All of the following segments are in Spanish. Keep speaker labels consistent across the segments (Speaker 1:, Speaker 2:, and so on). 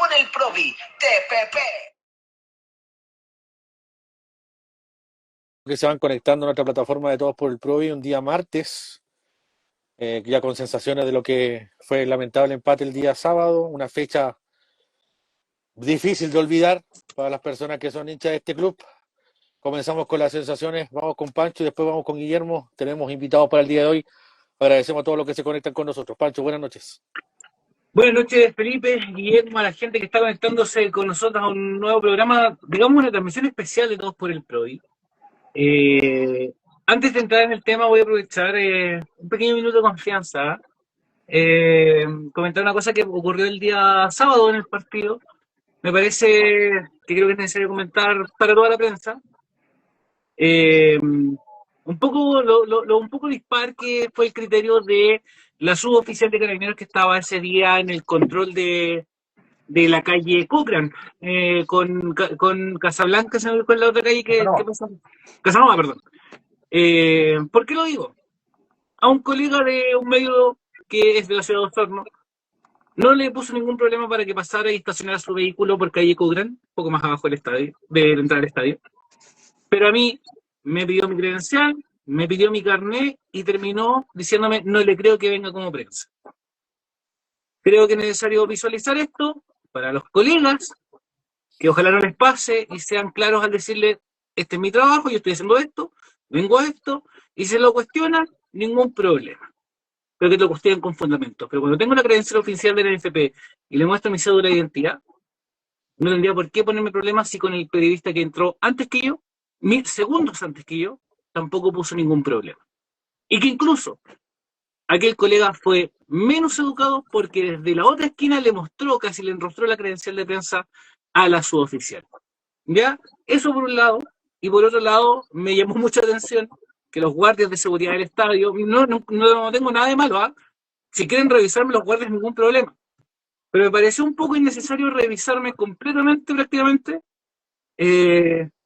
Speaker 1: por el Provi, TPP.
Speaker 2: Que se van conectando a nuestra plataforma de Todos por el Provi un día martes, ya con sensaciones de lo que fue el lamentable empate el día sábado, una fecha difícil de olvidar para las personas que son hinchas de este club. Comenzamos con las sensaciones, vamos con Pancho y después vamos con Guillermo. Tenemos invitados para el día de hoy. Agradecemos a todos los que se conectan con nosotros. Pancho, buenas noches.
Speaker 3: Buenas noches, Felipe, Guillermo, a la gente que está conectándose con nosotros a un nuevo programa, digamos una transmisión especial de Todos por el Provi. Antes de entrar en el tema, voy a aprovechar un pequeño minuto de confianza. Comentar una cosa que ocurrió el día sábado en el partido. Me parece que creo que es necesario comentar para toda la prensa. Un poco dispar que fue el criterio de la suboficial de Carabineros que estaba ese día en el control de la calle Cochrane, con Casablanca, ¿se me olvidó la otra calle que pasa? Casanova, perdón. ¿Por qué lo digo? A un colega de un medio que es de la ciudad de Osorno, no le puso ningún problema para que pasara y estacionara su vehículo por calle Cochrane, un poco más abajo del estadio, de la entrada al estadio. Pero a mí me pidió mi credencial, me pidió mi carnet y terminó diciéndome, no le creo que venga como prensa. Creo que es necesario visualizar esto para los colegas, que ojalá no les pase y sean claros al decirle, este es mi trabajo, yo estoy haciendo esto, vengo a esto, y si lo cuestionan, ningún problema. Pero que lo cuestionen con fundamentos. Pero cuando tengo la credencial oficial de la NFP y le muestro mi cédula de identidad, no tendría por qué ponerme problemas si con el periodista que entró antes que yo, 1000 segundos antes que yo, tampoco puso ningún problema. Y que incluso aquel colega fue menos educado porque desde la otra esquina le mostró, casi le enrostró la credencial de prensa a la suboficial. ¿Ya? Eso por un lado. Y por otro lado, me llamó mucha atención que los guardias de seguridad del estadio, no tengo nada de malo, ¿eh? Si quieren revisarme los guardias, ningún problema. Pero me pareció un poco innecesario revisarme completamente, prácticamente,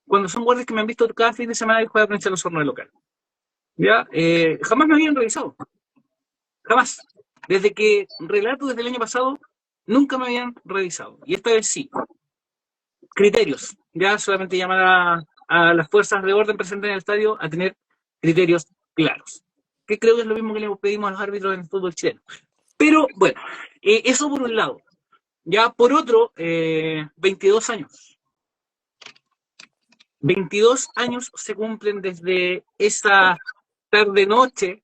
Speaker 3: cuando son guardias que me han visto cada fin de semana y juega a planchar los hornos del local. ¿Ya? Jamás me habían revisado. Jamás. Desde que relato desde el año pasado, nunca me habían revisado. Y esta vez sí. Criterios. Ya solamente llamar a las fuerzas de orden presentes en el estadio a tener criterios claros. Que creo que es lo mismo que le pedimos a los árbitros en el fútbol chileno. Pero bueno, eso por un lado. Ya por otro, 22 años. 22 años se cumplen desde esa tarde-noche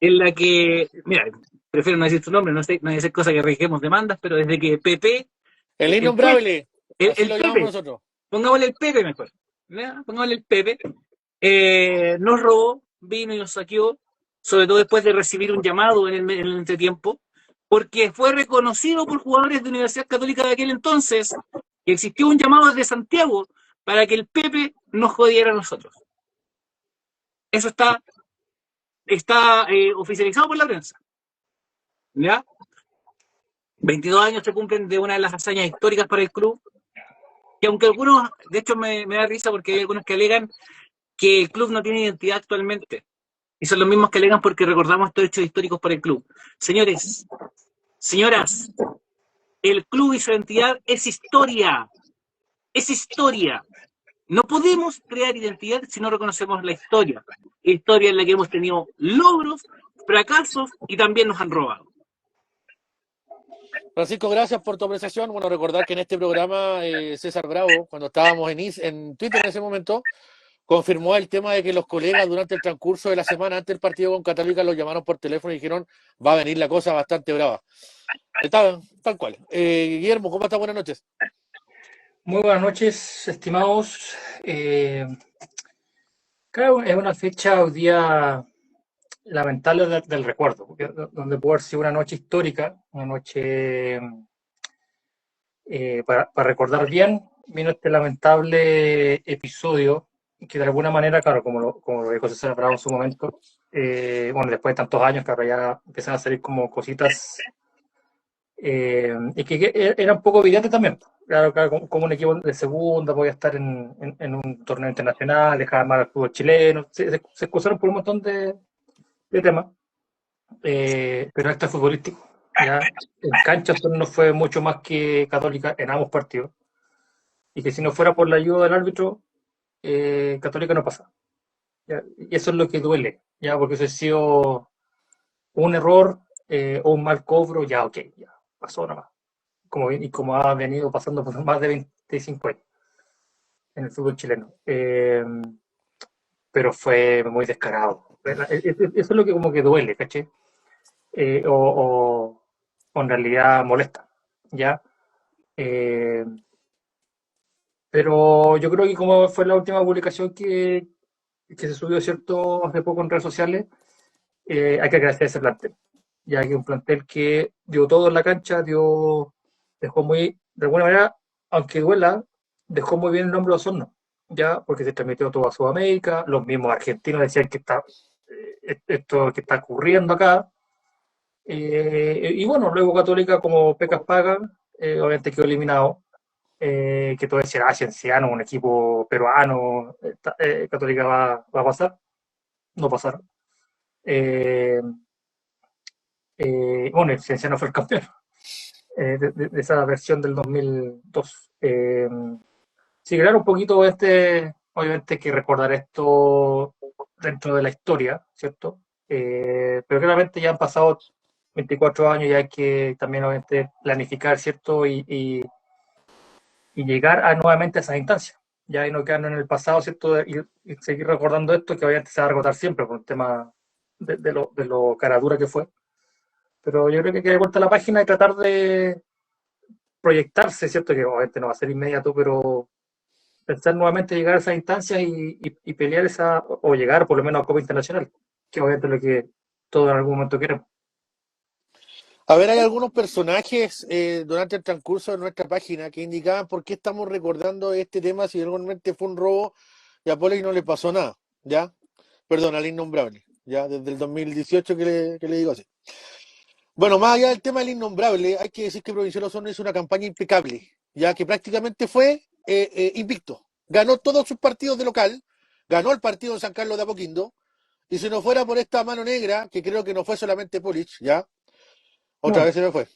Speaker 3: en la que, mira, prefiero no decir tu nombre, no sé, no decir cosas que arriesguemos demandas, pero desde que Pepe...
Speaker 2: El innombrable, así lo llamamos
Speaker 3: Pepe,
Speaker 2: nosotros.
Speaker 3: Pongámosle el Pepe mejor. ¿Ya? Pongámosle el Pepe. Nos robó, vino y nos saqueó, sobre todo después de recibir un llamado en el entretiempo, porque fue reconocido por jugadores de Universidad Católica de aquel entonces que existió un llamado desde Santiago para que el Pepe nos jodiera a nosotros. Eso está oficializado por la prensa. ¿Ya? 22 años se cumplen de una de las hazañas históricas para el club, que aunque algunos, de hecho me da risa porque hay algunos que alegan que el club no tiene identidad actualmente. Y son los mismos que alegan porque recordamos estos hechos históricos para el club. Señores, señoras, el club y su identidad es historia. Es historia. No podemos crear identidad si no reconocemos la historia. Historia en la que hemos tenido logros, fracasos y también nos han robado.
Speaker 2: Francisco, gracias por tu apreciación. Bueno, recordar que en este programa César Bravo, cuando estábamos en Twitter en ese momento, confirmó el tema de que los colegas durante el transcurso de la semana antes del partido con Católica los llamaron por teléfono y dijeron va a venir la cosa bastante brava. Tal cual. Guillermo, ¿cómo estás? Buenas noches.
Speaker 4: Muy buenas noches, estimados. Claro, es una fecha hoy día lamentable del recuerdo, porque donde pudo haber sido una noche histórica, una noche para recordar bien, vino este lamentable episodio que de alguna manera, claro, como lo dijo César Bravo en su momento, bueno, después de tantos años que ahora ya empiezan a salir como cositas y que era un poco evidente también. Claro, como un equipo de segunda podía estar en un torneo internacional, dejar mal al fútbol chileno, se excusaron por un montón de temas, pero esto es futbolístico. ya, en cancha esto no fue mucho más que Católica en ambos partidos, y que si no fuera por la ayuda del árbitro, Católica no pasa. ¿Ya? Y eso es lo que duele, ya, porque si ha sido un error o un mal cobro, ya, ok, ya, pasó nada más. Y como ha venido pasando por más de 25 años en el fútbol chileno. Pero fue muy descarado. Eso es lo que como que duele, ¿caché? O en realidad molesta, ¿ya? Eh, pero yo creo que como fue la última publicación que se subió, ¿cierto?, hace poco en redes sociales, hay que agradecer a ese plantel, ya que un plantel que dio todo en la cancha, dejó muy, de alguna manera, aunque duela, dejó muy bien el nombre de Osorno, ya, porque se transmitió todo a Sudamérica, los mismos argentinos decían que esto que está ocurriendo acá, y bueno, luego Católica como pecas pagan, obviamente quedó eliminado, que todo decía, Cienciano, un equipo peruano, Católica va a pasar, no pasaron. Eh, bueno, el Cienciano fue el campeón de esa versión del 2002. Sí, claro, un poquito obviamente hay que recordar esto dentro de la historia, ¿cierto? Pero claramente ya han pasado 24 años y hay que también obviamente planificar, ¿cierto? Y llegar nuevamente a esas instancias. Ya y no quedarnos en el pasado, ¿cierto? Y seguir recordando esto que obviamente se va a agotar siempre por un tema de lo cara dura que fue. Pero yo creo que hay que dar vuelta a la página y tratar de proyectarse, ¿cierto? Que obviamente no va a ser inmediato, pero pensar nuevamente llegar a esas instancias y pelear o llegar por lo menos a Copa Internacional, que obviamente es lo que todos en algún momento queremos.
Speaker 2: A ver, hay algunos personajes durante el transcurso de nuestra página que indicaban por qué estamos recordando este tema si realmente fue un robo y a Poli no le pasó nada, ¿ya? Perdón, al innombrable, ¿ya? Desde el 2018 que le digo así. Bueno, más allá del tema del innombrable, hay que decir que Provincial Osorno hizo una campaña impecable, ya que prácticamente fue invicto. Ganó todos sus partidos de local, ganó el partido en San Carlos de Apoquindo, y si no fuera por esta mano negra, que creo que no fue solamente Polich, ¿ya? Otra
Speaker 4: No,
Speaker 2: vez se me fue.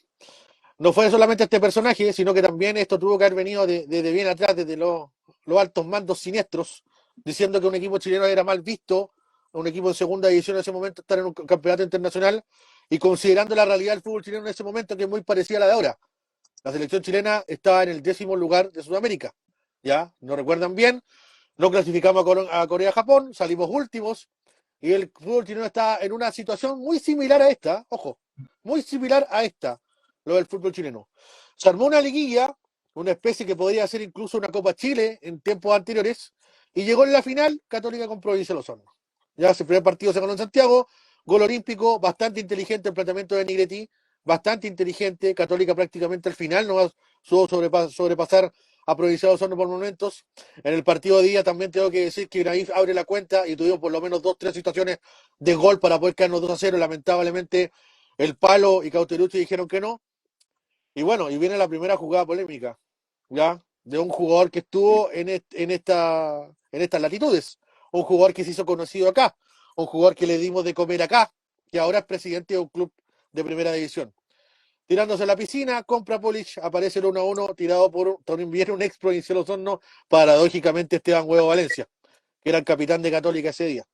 Speaker 2: No fue solamente este personaje, sino que también esto tuvo que haber venido desde bien atrás, desde los altos mandos siniestros, diciendo que un equipo chileno era mal visto, un equipo de segunda división en ese momento estar en un campeonato internacional, y considerando la realidad del fútbol chileno en ese momento, que es muy parecida a la de ahora. La selección chilena estaba en el 10º lugar de Sudamérica. ¿Ya? ¿No recuerdan bien? No clasificamos a Corea-Japón, salimos últimos, y el fútbol chileno está en una situación muy similar a esta, ojo, muy similar a esta, lo del fútbol chileno. Se armó una liguilla, una especie que podría ser incluso una Copa Chile en tiempos anteriores, y llegó en la final Católica con Provincial Osorno. Ya, el primer partido se ganó en Santiago, gol olímpico, bastante inteligente el planteamiento de Negretti, bastante inteligente, Católica prácticamente al final, no supo sobrepasar a Provincial Osorno por momentos. En el partido de día también tengo que decir que Naif abre la cuenta y tuvimos por lo menos 2-3 situaciones de gol para poder quedarnos 2-0. Lamentablemente el Palo y Cauterucci dijeron que no. Y bueno, y viene la primera jugada polémica, ¿ya? De un jugador que estuvo en estas latitudes. Un jugador que se hizo conocido acá. Un jugador que le dimos de comer acá, que ahora es presidente de un club de primera división. Tirándose a la piscina, compra Polich, aparece el 1-1, tirado por también un ex Provincial Osorno, paradójicamente Esteban Huevo Valencia, que era el capitán de Católica ese día.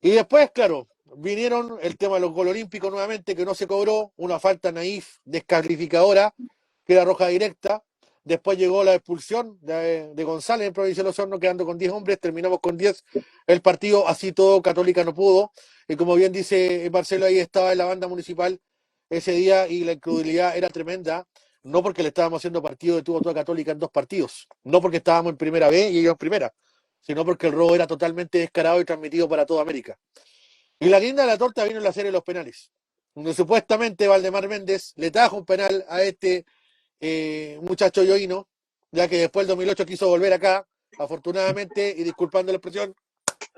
Speaker 2: Y después, claro, vinieron el tema de los goles olímpicos nuevamente, que no se cobró, una falta naif, descalificadora, que era roja directa. Después llegó la expulsión de González en Provincial Osorno, quedando con 10 hombres, terminamos con 10. El partido, así todo, Católica no pudo. Y como bien dice Marcelo, ahí estaba en la banda municipal ese día y la incredulidad era tremenda. No porque le estábamos haciendo partido de tuvo toda Católica en 2 partidos. No porque estábamos en primera B y ellos en primera, sino porque el robo era totalmente descarado y transmitido para toda América. Y la guinda de la torta vino en la serie de los penales, donde supuestamente Valdemar Méndez le trajo un penal a este muchacho Yoino, ya que después del 2008 quiso volver acá, afortunadamente, y disculpando la expresión,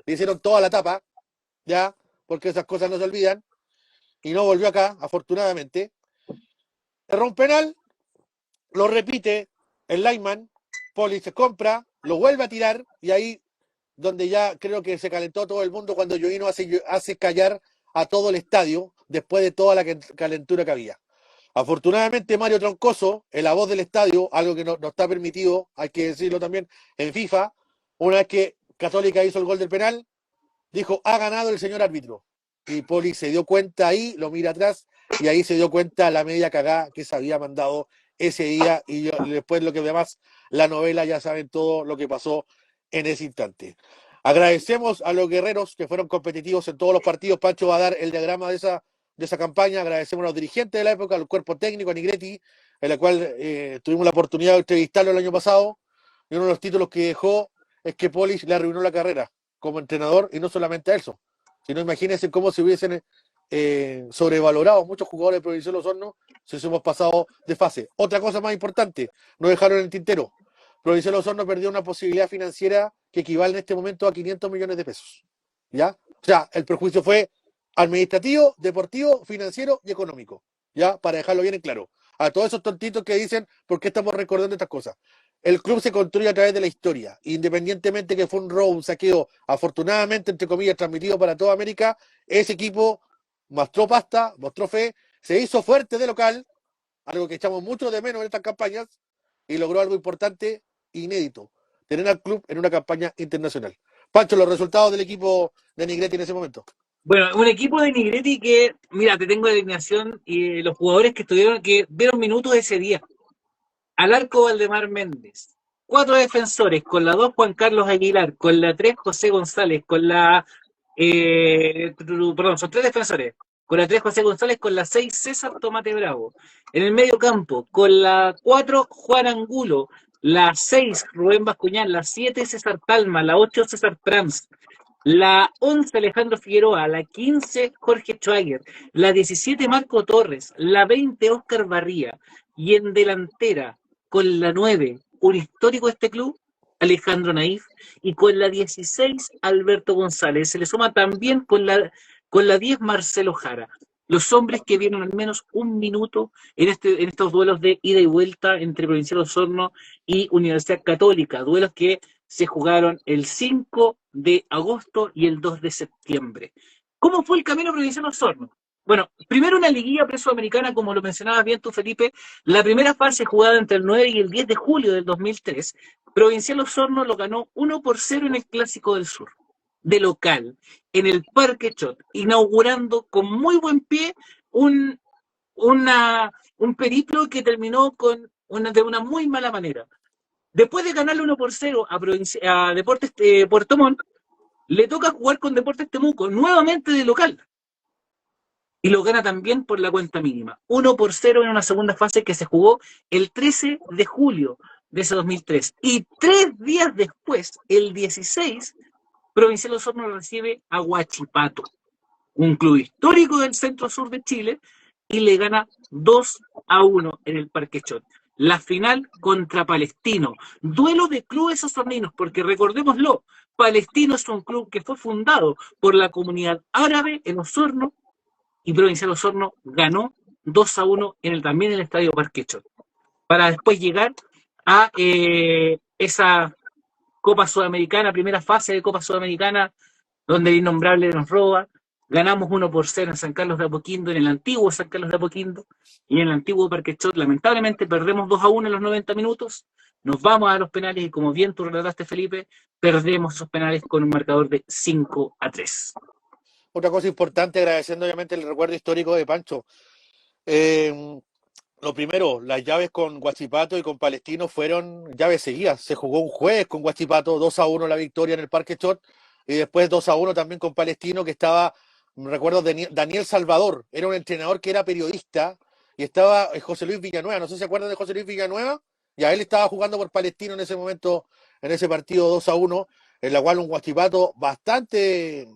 Speaker 2: le hicieron toda la tapa, ya, porque esas cosas no se olvidan, y no volvió acá, afortunadamente. Erró un penal, lo repite el lineman, Poli se compra, lo vuelve a tirar, y ahí donde ya creo que se calentó todo el mundo cuando Yoino hace callar a todo el estadio después de toda la calentura que había. Afortunadamente, Mario Troncoso, en la voz del estadio, algo que no está permitido, hay que decirlo también, en FIFA, una vez que Católica hizo el gol del penal, dijo, ha ganado el señor árbitro. Y Poli se dio cuenta ahí, lo mira atrás, y ahí se dio cuenta la media cagada que se había mandado ese día, y después lo que demás, la novela, ya saben todo lo que pasó en ese instante. Agradecemos a los guerreros que fueron competitivos en todos los partidos. Pancho va a dar el diagrama de esa campaña. Agradecemos a los dirigentes de la época, al cuerpo técnico, a Nigretti, en la cual tuvimos la oportunidad de entrevistarlo el año pasado, y uno de los títulos que dejó es que Polis le arruinó la carrera como entrenador, y no solamente a eso, sino imagínense cómo se hubiesen sobrevalorado muchos jugadores de Provincial Osorno si hemos pasado de fase. Otra cosa más importante, no dejaron en el tintero. Provincial Osorno perdió una posibilidad financiera que equivale en este momento a 500 millones de pesos. ¿Ya? O sea, el perjuicio fue administrativo, deportivo, financiero y económico. ¿Ya? Para dejarlo bien en claro. A todos esos tontitos que dicen, ¿por qué estamos recordando estas cosas? El club se construye a través de la historia, independientemente que fue un robo, un saqueo, afortunadamente, entre comillas, transmitido para toda América, ese equipo mostró pasta, mostró fe, se hizo fuerte de local, algo que echamos mucho de menos en estas campañas, y logró algo importante, inédito, tener al club en una campaña internacional. Pancho, los resultados del equipo de Nigretti en ese momento.
Speaker 3: Bueno, un equipo de Nigretti que, mira, te tengo la alineación y los jugadores que estuvieron, que vieron minutos ese día. Al arco Valdemar Méndez. 4 defensores, con la 2 Juan Carlos Aguilar, con la 3 José González, con la... perdón, son 3 defensores. Con la 3 José González, con la 6 César Tomate Bravo. En el medio campo, con la 4 Juan Angulo, la 6 Rubén Bascuñán, la 7 César Palma, la 8 César Trans, la 11 Alejandro Figueroa, la 15 Jorge Schwager, la 17 Marco Torres, la 20 Oscar Barría, y en delantera con la 9, un histórico de este club, Alejandro Naif, y con la 16 Alberto González. Se le suma también con la 10 Marcelo Jara. Los hombres que vieron al menos un minuto en estos duelos de ida y vuelta entre Provincial Osorno y Universidad Católica, duelos que se jugaron el 5 de agosto y el 2 de septiembre. ¿Cómo fue el camino Provincial Osorno? Bueno, primero una liguilla presudamericana, como lo mencionabas bien tú, Felipe. La primera fase jugada entre el 9 y el 10 de julio del 2003, Provincial Osorno lo ganó 1-0 en el Clásico del Sur, de local, en el Parque Chot, inaugurando con muy buen pie un periplo que terminó de una muy mala manera. Después de ganarle 1-0 a Deportes Puerto Montt, le toca jugar con Deportes Temuco, nuevamente de local. Y lo gana también por la cuenta mínima. 1-0 en una segunda fase que se jugó el 13 de julio de ese 2003. Y 3 días después, el 16, Provincial Osorno recibe a Huachipato, un club histórico del centro sur de Chile, y le gana 2-1 en el Parque Chot. La final contra Palestino. Duelo de clubes osorninos, porque recordémoslo, Palestino es un club que fue fundado por la comunidad árabe en Osorno, y Provincial Osorno ganó 2-1 también en el Estadio Parque Chot, para después llegar a esa Copa Sudamericana, primera fase de Copa Sudamericana, donde el innombrable nos roba. Ganamos 1-0 en San Carlos de Apoquindo, en el antiguo San Carlos de Apoquindo, y en el antiguo Parque Chot, lamentablemente, perdemos 2-1 en los 90 minutos, nos vamos a los penales, y como bien tú relataste, Felipe, perdemos esos penales con un marcador de 5-3.
Speaker 2: Otra cosa importante, agradeciendo obviamente el recuerdo histórico de Pancho. Lo primero, las llaves con Huachipato y con Palestino fueron llaves seguidas. Se jugó un jueves con Huachipato, 2-1 la victoria en el Parque Chot, y después 2-1 también con Palestino, que estaba, recuerdo, Daniel Salvador, era un entrenador que era periodista, y estaba José Luis Villanueva, no sé si se acuerdan de José Luis Villanueva, y a él estaba jugando por Palestino en ese momento, en ese partido 2-1, en la cual un Huachipato bastante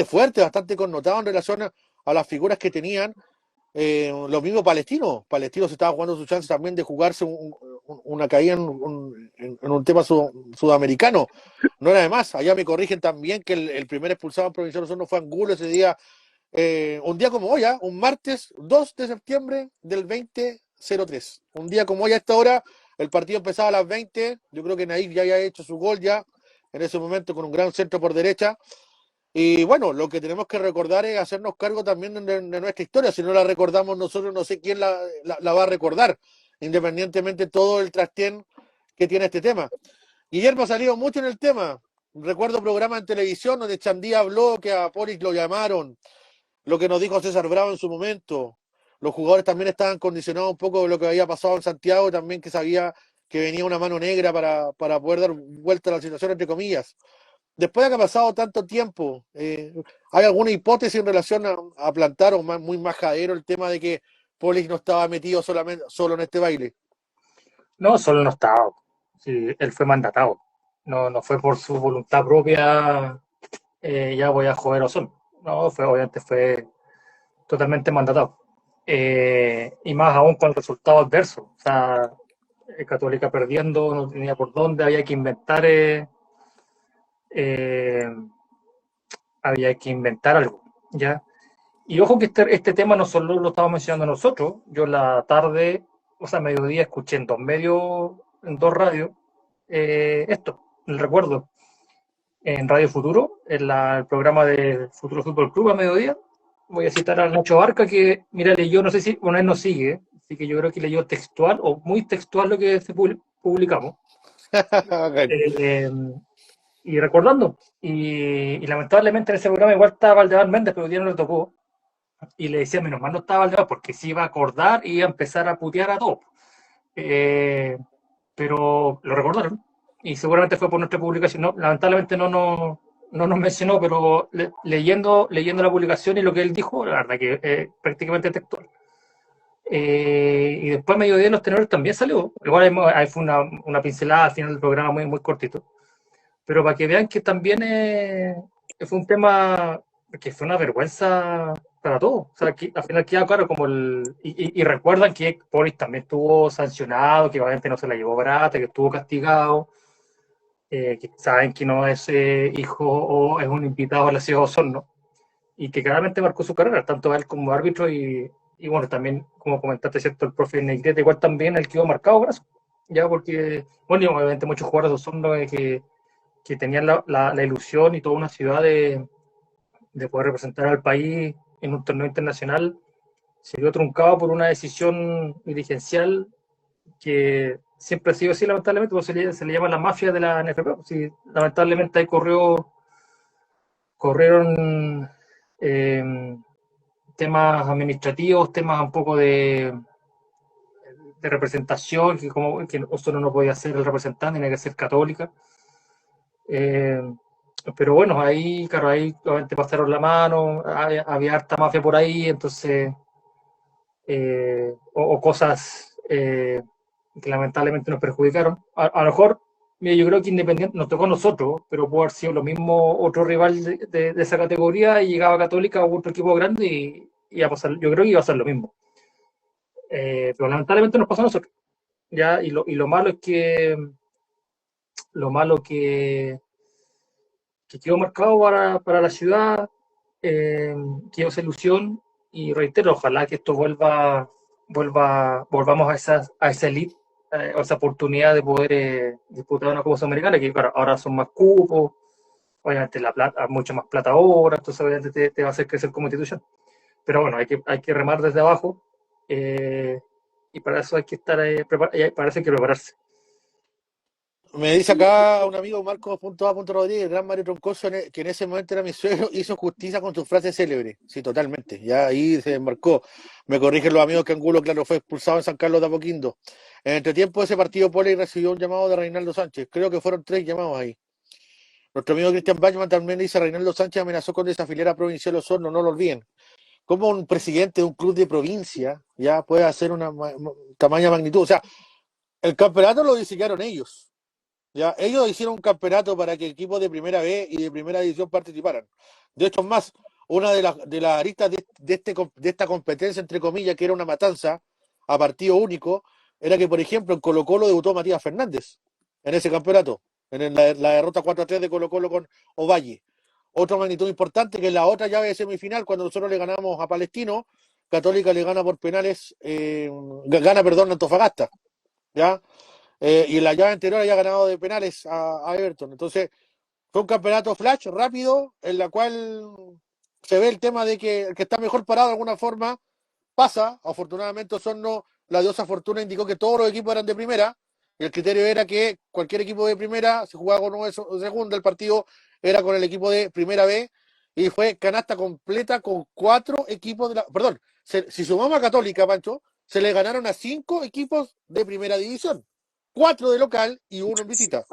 Speaker 2: fuerte, bastante connotado en relación a las figuras que tenían. Lo mismo Palestino se estaba jugando su chance también de jugarse una caída en un tema sudamericano. No era de más, allá me corrigen también que el primer expulsado en Provincial Osorno fue Angulo ese día, un día como hoy, un martes 2 de septiembre del 2003. Un día como hoy a esta hora, el partido empezaba a las 20, yo creo que Naif ya había hecho su gol ya, en ese momento con un gran centro por derecha. Y bueno, lo que tenemos que recordar es hacernos cargo también de nuestra historia. Si no la recordamos nosotros, no sé quién la va a recordar, independientemente de todo el trastén que tiene este tema. Guillermo ha salido mucho en el tema. Recuerdo programas en televisión donde Chandía habló que a Polis lo llamaron, lo que nos dijo César Bravo en su momento. Los jugadores también estaban condicionados un poco de lo que había pasado en Santiago, también que sabía que venía una mano negra para poder dar vuelta a la situación, entre comillas. Después de que ha pasado tanto tiempo, ¿hay alguna hipótesis en relación a plantar o muy majadero el tema de que Polis no estaba metido solo en este baile?
Speaker 4: No, solo no estaba. Sí, él fue mandatado. No, no fue por su voluntad propia, ya voy a joder Osorno. No, obviamente fue totalmente mandatado. Y más aún con el resultado adverso. O sea, Católica perdiendo, no tenía por dónde, eh, había que inventar algo, ¿ya? Y ojo que este tema no solo lo estamos mencionando nosotros, yo en la tarde, o sea, mediodía, escuché en dos medios, en dos radios, el recuerdo, en Radio Futuro, el programa de Futuro Fútbol Club a mediodía. Voy a citar a Nacho Barca, que, mira, leyó, no sé si, bueno, él nos sigue, así que yo creo que leyó textual o muy textual lo que publicamos.
Speaker 2: Okay.
Speaker 4: Eh, y recordando, y lamentablemente en ese programa igual estaba Valdemar Méndez, pero hoy día no le tocó. Y le decía, menos mal no estaba Valdemar, porque se iba a acordar y iba a empezar a putear a todos. Eh, pero lo recordaron y seguramente fue por nuestra publicación. No, lamentablemente no nos mencionó, pero leyendo la publicación y lo que él dijo, la verdad que prácticamente textual. Y después mediodía los tenores también salió. Igual ahí fue una pincelada al final del programa muy, muy cortito. Pero para que vean que también fue un tema que fue una vergüenza para todos. O sea, que al final queda claro como y recuerdan que Polis también estuvo sancionado, que obviamente no se la llevó barata, que estuvo castigado, que saben que no es hijo o es un invitado a la ciudad de Osorno, y que claramente marcó su carrera, tanto él como árbitro y bueno, también, como comentaste, ¿cierto? El profe Negrete, igual también el que quedó marcado por eso. Ya, porque, bueno, y obviamente muchos jugadores de Osorno que tenían la ilusión y toda una ciudad de poder representar al país en un torneo internacional, se vio truncado por una decisión dirigencial que siempre ha sido así, lamentablemente, pues se le llama la mafia de la NFP. Pues sí, lamentablemente ahí corrieron eh, temas administrativos, temas un poco de representación, que Osorno no podía ser el representante, tenía que ser católica. Eh, pero bueno, ahí, claro, ahí obviamente pasaron la mano, había harta mafia por ahí, entonces, o cosas que lamentablemente nos perjudicaron. A lo mejor, mira, yo creo que Independiente nos tocó a nosotros, pero pudo haber sido lo mismo otro rival de esa categoría y llegaba Católica o otro equipo grande y iba a pasar, yo creo que iba a ser lo mismo. Pero lamentablemente nos pasó a nosotros. ¿Ya? Y lo malo es que lo malo que quedó marcado para la ciudad, quedó esa ilusión y reitero, ojalá que esto volvamos a esa elite, a esa oportunidad de poder disputar una Copa Sudamericana, que claro, ahora son más cupos, obviamente la plata, mucho más plata ahora, entonces obviamente te va a hacer crecer como institución. Pero bueno, hay que remar desde abajo, y para eso hay que estar para eso hay que prepararse.
Speaker 2: Me dice acá un amigo Marcos.a.rodríguez, el gran Mario Troncoso, que en ese momento era mi suegro, hizo justicia con su frase célebre. Sí, totalmente. Ya ahí se embarcó. Me corrigen los amigos que Angulo, claro, fue expulsado en San Carlos de Apoquindo. En entretiempo de ese partido, Poli recibió un llamado de Reinaldo Sánchez. Creo que fueron 3 llamados ahí. Nuestro amigo Cristian Bachman también dice: Reinaldo Sánchez amenazó con desafiliar a Provincial Osorno, no lo olviden. ¿Cómo un presidente de un club de provincia ya puede hacer una tamaña magnitud? O sea, el campeonato lo diseñaron ellos. Ya, ellos hicieron un campeonato para que equipos de primera B y de primera división participaran. De hecho, es más, una de las aristas de esta competencia, entre comillas, que era una matanza a partido único, era que, por ejemplo, en Colo-Colo debutó Matías Fernández en ese campeonato, en la derrota 4-3 de Colo-Colo con Ovalle. Otra magnitud importante, que es la otra llave de semifinal, cuando nosotros le ganamos a Palestino, Católica le gana por penales, perdón, Antofagasta, ¿ya? Y en la llave anterior había ganado de penales a Everton. Entonces, Fue un campeonato flash, rápido, en la cual se ve el tema de que el que está mejor parado de alguna forma pasa. Afortunadamente Osorno, la diosa Fortuna indicó que todos los equipos eran de primera, y el criterio era que cualquier equipo de primera, si jugaba con uno de segunda, el partido era con el equipo de primera B, y fue canasta completa con 4 equipos de la... Perdón, si sumamos a Católica, Pancho, se le ganaron a 5 equipos de primera división, 4 de local y 1 en visita.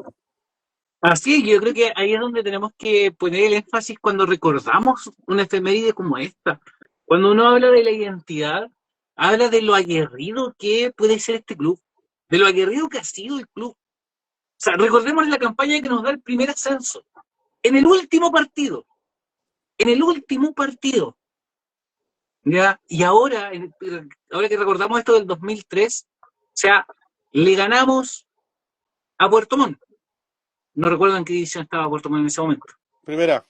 Speaker 3: Así es, yo creo que ahí es donde tenemos que poner el énfasis cuando recordamos una efeméride como esta. Cuando uno habla de la identidad, habla de lo aguerrido que puede ser este club, de lo aguerrido que ha sido el club. O sea, recordemos la campaña que nos da el primer ascenso. En el último partido, ¿ya? Y ahora que recordamos esto del 2003, o sea, le ganamos a Puerto Montt. No recuerdo en qué división estaba Puerto Montt en ese momento. Primera.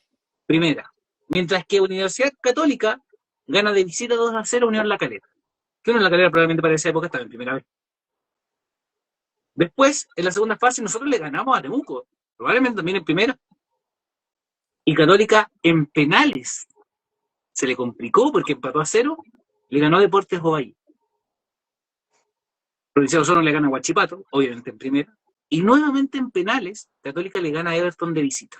Speaker 3: Mientras que Universidad Católica gana de visita 2-0 a Unión La Calera. Que Unión La Calera probablemente para esa época estaba en primera vez. Después, en la segunda fase, nosotros le ganamos a Temuco, probablemente también en primera. Y Católica en penales se le complicó porque empató a 0, le ganó a Deportes Ovalle. Provincial Osorno le gana a Huachipato, obviamente en primera. Y nuevamente en penales, Católica le gana a Everton de visita.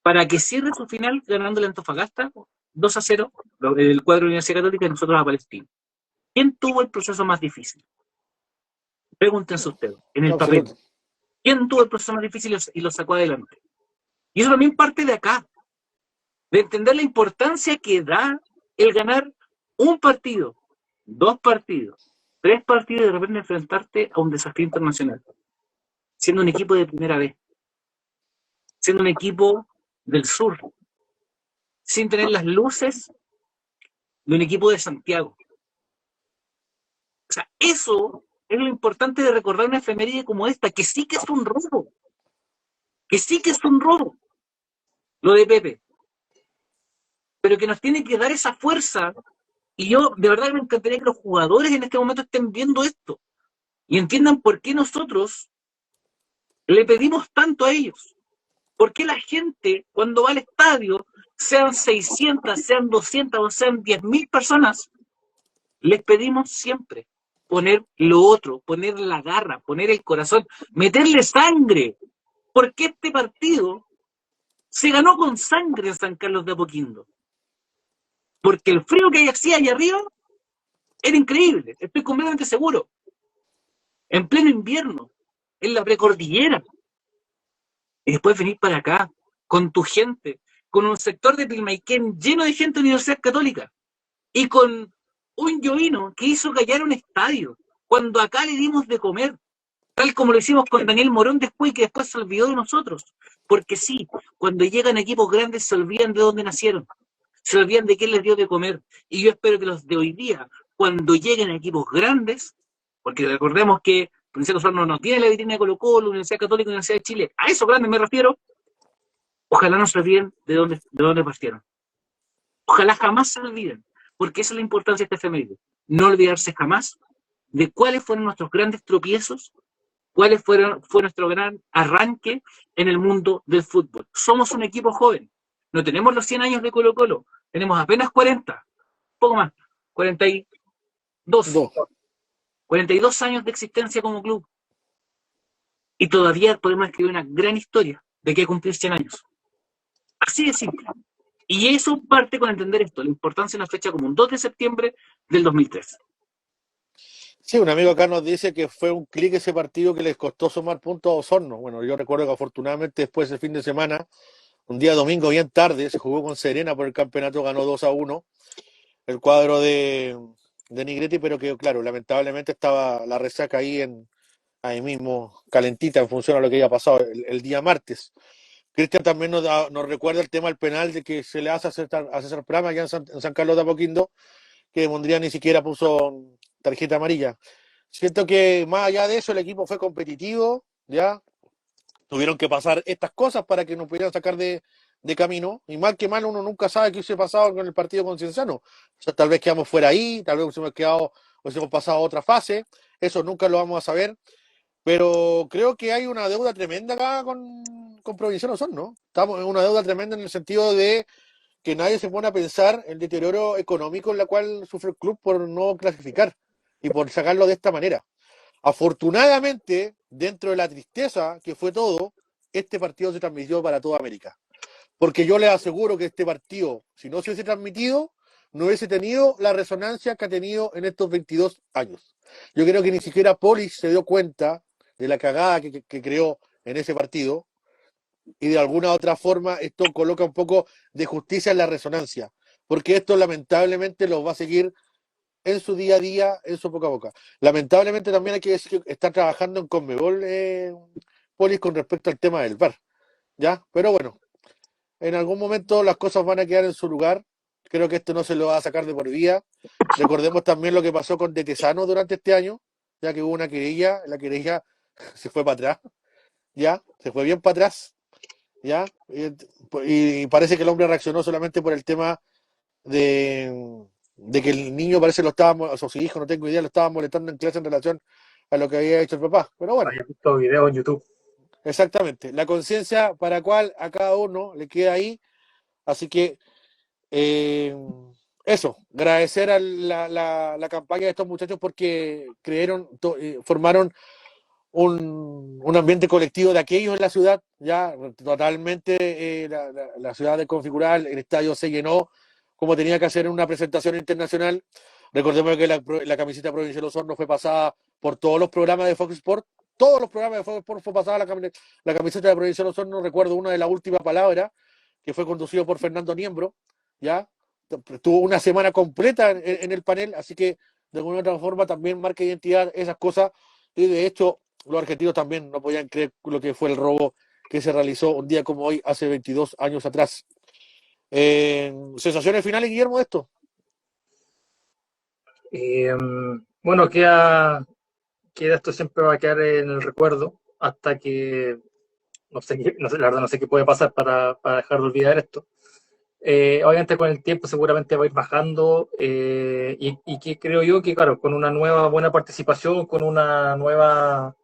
Speaker 3: Para que cierre su final ganándole a Antofagasta 2-0, el cuadro de Universidad Católica y nosotros a Palestino. ¿Quién tuvo el proceso más difícil? Pregúntense ustedes, en el papel. ¿Quién tuvo el proceso más difícil y lo sacó adelante? Y eso también parte de acá, de entender la importancia que da el ganar un partido, 2 partidos, 3 partidos y de repente enfrentarte a un desafío internacional, siendo un equipo de primera vez, siendo un equipo del sur, sin tener las luces de un equipo de Santiago. O sea, eso es lo importante de recordar una efeméride como esta, que sí que es un robo, lo de Pepe, pero que nos tiene que dar esa fuerza. Y yo, de verdad, me encantaría que los jugadores en este momento estén viendo esto y entiendan por qué nosotros le pedimos tanto a ellos. ¿Por qué la gente, cuando va al estadio, sean 600, sean 200 o sean 10.000 personas, les pedimos siempre poner lo otro, poner la garra, poner el corazón, meterle sangre? Porque este partido se ganó con sangre en San Carlos de Apoquindo. Porque el frío que hacía allá arriba era increíble, estoy completamente seguro. En pleno invierno, en la precordillera. Y después venir para acá, con tu gente, con un sector de Pilmaiquén lleno de gente de Universidad Católica, y con un llovino que hizo callar un estadio, cuando acá le dimos de comer, tal como lo hicimos con Daniel Morón después, que después se olvidó de nosotros. Porque sí, cuando llegan equipos grandes se olvidan de dónde nacieron, se olvidan de quién les dio de comer. Y yo espero que los de hoy día, cuando lleguen equipos grandes, porque recordemos que Provincial Osorno no tiene la vitrina de Colo-Colo, Universidad Católica, Universidad de Chile, a esos grandes me refiero, ojalá no se olviden de dónde partieron. Ojalá jamás se olviden, porque esa es la importancia de este efeméride. No olvidarse jamás de cuáles fueron nuestros grandes tropiezos, fue nuestro gran arranque en el mundo del fútbol. Somos un equipo joven, no tenemos los 100 años de Colo-Colo, tenemos apenas 40, poco más, 42 años de existencia como club. Y todavía podemos escribir una gran historia de que cumplir 100 años. Así de simple. Y eso parte con entender esto, la importancia de una fecha como un 2 de septiembre del 2003.
Speaker 2: Sí, un amigo acá nos dice que fue un clic ese partido que les costó sumar puntos a Osorno. Bueno, yo recuerdo que afortunadamente después del fin de semana, un día domingo bien tarde, se jugó con Serena por el campeonato, ganó 2-1 el cuadro de Nigretti, pero que claro, lamentablemente estaba la resaca ahí mismo, calentita en función a lo que había pasado el día martes. Cristian también nos recuerda el tema del penal de que se le hace a César Prama allá en San Carlos de Apoquindo, que Mondría ni siquiera puso tarjeta amarilla. Siento que más allá de eso el equipo fue competitivo, ya tuvieron que pasar estas cosas para que nos pudieran sacar de camino, y mal que mal uno nunca sabe qué hubiese pasado con el partido con Cienciano. O sea, tal vez quedamos fuera ahí, tal vez hubiésemos pasado a otra fase, eso nunca lo vamos a saber, pero creo que hay una deuda tremenda acá con con Provincial Osorno. Estamos en una deuda tremenda en el sentido de que nadie se pone a pensar el deterioro económico en la cual sufre el club por no clasificar y por sacarlo de esta manera. Afortunadamente, dentro de la tristeza que fue todo, este partido se transmitió para toda América. Porque yo les aseguro que este partido, si no se hubiese transmitido, no hubiese tenido la resonancia que ha tenido en estos 22 años. Yo creo que ni siquiera Polis se dio cuenta de la cagada que creó en ese partido, y de alguna otra forma esto coloca un poco de justicia en la resonancia, porque esto lamentablemente los va a seguir en su día a día, en su boca a boca. Lamentablemente también hay que decir que está trabajando en Conmebol, Polis, con respecto al tema del VAR, ¿ya? Pero bueno, en algún momento las cosas van a quedar en su lugar. Creo que esto no se lo va a sacar de por vida. Recordemos también lo que pasó con De Tesano durante este año, ya que hubo una querella, la querella se fue para atrás, ya, se fue bien para atrás, ya, y parece que el hombre reaccionó solamente por el tema de que el niño parece lo estaba, o su hijo, no tengo idea, lo estaba molestando en clase en relación a lo que había hecho el papá. Pero bueno,
Speaker 4: Había visto videos en YouTube.
Speaker 2: exactamente, la conciencia para cual a cada uno le queda ahí, así que eso, agradecer a la campaña de estos muchachos porque crearon, formaron un ambiente colectivo de aquellos en la ciudad, ya totalmente la ciudad desconfigurada, el estadio se llenó como tenía que hacer en una presentación internacional. Recordemos que la camiseta Provincial Osorno fue pasada por todos los programas de Fox Sport, todos los programas de Fox Sport fue pasada la camiseta de Provincial Osorno. Recuerdo una de las últimas palabras que fue conducido por Fernando Niembro, ya tuvo una semana completa en el panel, así que de alguna u otra forma también marca identidad esas cosas, y de hecho los argentinos también no podían creer lo que fue el robo que se realizó un día como hoy, hace 22 años atrás. ¿Sensaciones finales, Guillermo, de esto?
Speaker 4: Bueno, esto siempre va a quedar en el recuerdo hasta que, no sé, la verdad no sé qué puede pasar para dejar de olvidar esto. Obviamente con el tiempo seguramente va a ir bajando, y que creo yo que, claro, con una nueva buena participación, con una nueva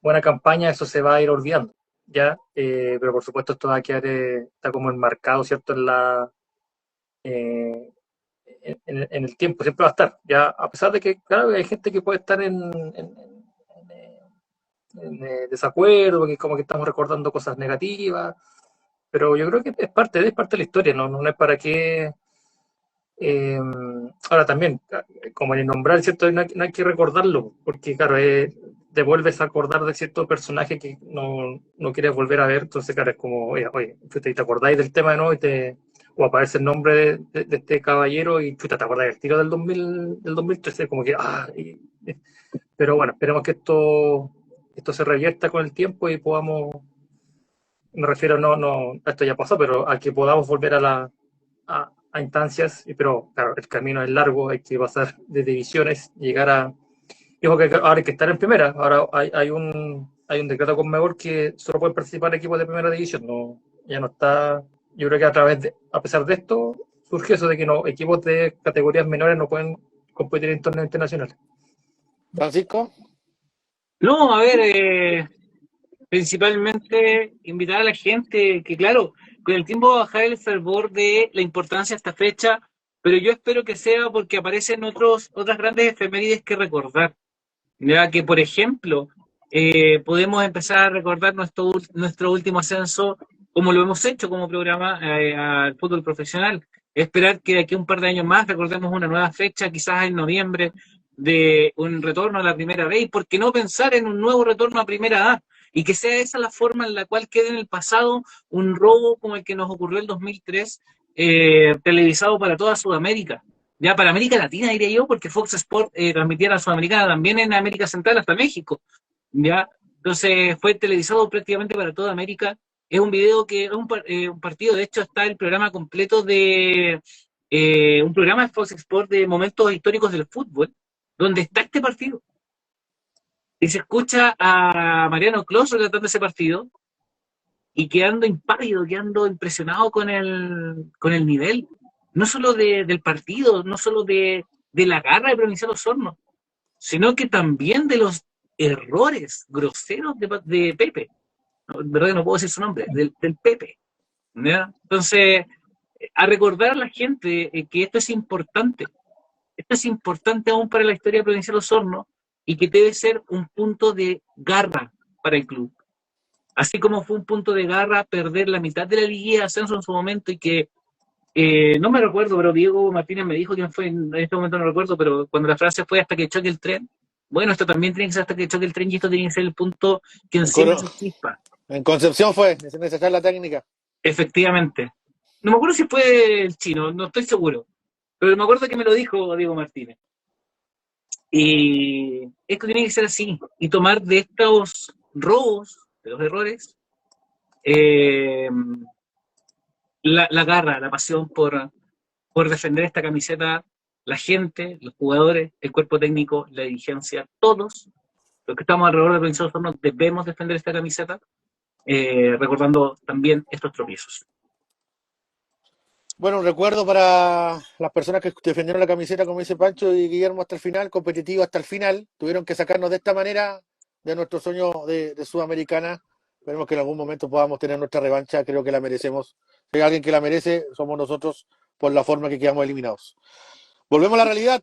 Speaker 4: buena campaña, eso se va a ir olvidando, ¿ya? Pero por supuesto esto va a quedar, está como enmarcado, ¿cierto? Eh, en el tiempo, siempre va a estar, ¿ya? A pesar de que, claro, hay gente que puede estar en desacuerdo, porque como que estamos recordando cosas negativas, pero yo creo que es parte de la historia, no es para qué. Eh, Ahora también, como en el nombrar, ¿cierto? No hay que recordarlo, porque claro, te vuelves a acordar de cierto personaje que no quieres volver a ver, entonces claro, es como, oye, te acordáis del tema de nuevo o aparece el nombre de este caballero y chuta, te acordáis del tiro del 2013, como que, pero bueno, esperemos que esto se revierta con el tiempo y podamos, me refiero, esto ya pasó, pero a que podamos volver a instancias, pero claro, el camino es largo, hay que pasar de divisiones, llegar a. Digo que ahora hay que estar en primera, ahora hay un decreto Conmebol que solo pueden participar equipos de primera división, ya no está. Yo creo que a pesar de esto, surge eso de que equipos de categorías menores no pueden competir en torneos internacionales.
Speaker 2: Francisco.
Speaker 3: No, a ver, principalmente invitar a la gente que, claro, con el tiempo va a bajar el fervor de la importancia de esta fecha, pero yo espero que sea porque aparecen otras grandes efemérides que recordar. Ya que, por ejemplo, podemos empezar a recordar nuestro último ascenso, como lo hemos hecho como programa, al fútbol profesional. Esperar que de aquí a un par de años más recordemos una nueva fecha, quizás en noviembre, de un retorno a la primera B, y por qué no pensar en un nuevo retorno a primera A, y que sea esa la forma en la cual quede en el pasado un robo como el que nos ocurrió en el 2003, televisado para toda Sudamérica. Ya para América Latina, diría yo, porque Fox Sport transmitía la Sudamericana también en América Central hasta México. ¿Ya? Entonces fue televisado prácticamente para toda América. Es un video que es un partido, de hecho está el programa completo de un programa de Fox Sport de momentos históricos del fútbol, donde está este partido. Y se escucha a Mariano Clos relatando ese partido y quedando impávido, quedando impresionado con el nivel, no solo del partido, no solo de la garra de Provincial Osorno, sino que también de los errores groseros de Pepe. de verdad que no puedo decir su nombre, del Pepe. ¿Ya? Entonces, a recordar a la gente que esto es importante aún para la historia provincial de Osorno y que debe ser un punto de garra para el club. Así como fue un punto de garra perder la mitad de la liguilla de ascenso en su momento y que no me recuerdo, pero Diego Martínez me dijo quién fue, en este momento no recuerdo, pero cuando la frase fue hasta que choque el tren, bueno, esto también tiene que ser hasta que choque el tren y esto tiene que ser el punto que
Speaker 2: En,
Speaker 3: enciende
Speaker 2: Coro-
Speaker 3: esa chispa.
Speaker 2: en Concepción fue, en esa charla técnica.
Speaker 3: Efectivamente. No me acuerdo si fue el chino, no estoy seguro, pero me acuerdo que me lo dijo Diego Martínez. Y esto tiene que ser así, y tomar de estos robos, de los errores, eh, la garra, la pasión por defender esta camiseta, la gente, los jugadores, el cuerpo técnico, la dirigencia, todos los que estamos alrededor de la provincia de Osorno debemos defender esta camiseta, recordando también estos tropiezos.
Speaker 2: Bueno, un recuerdo para las personas que defendieron la camiseta, como dice Pancho y Guillermo, hasta el final, competitivo hasta el final. Tuvieron que sacarnos de esta manera de nuestro sueño de Sudamericana. Esperemos que en algún momento podamos tener nuestra revancha. Creo que la merecemos. Si hay alguien que la merece, somos nosotros por la forma que quedamos eliminados. Volvemos a la realidad.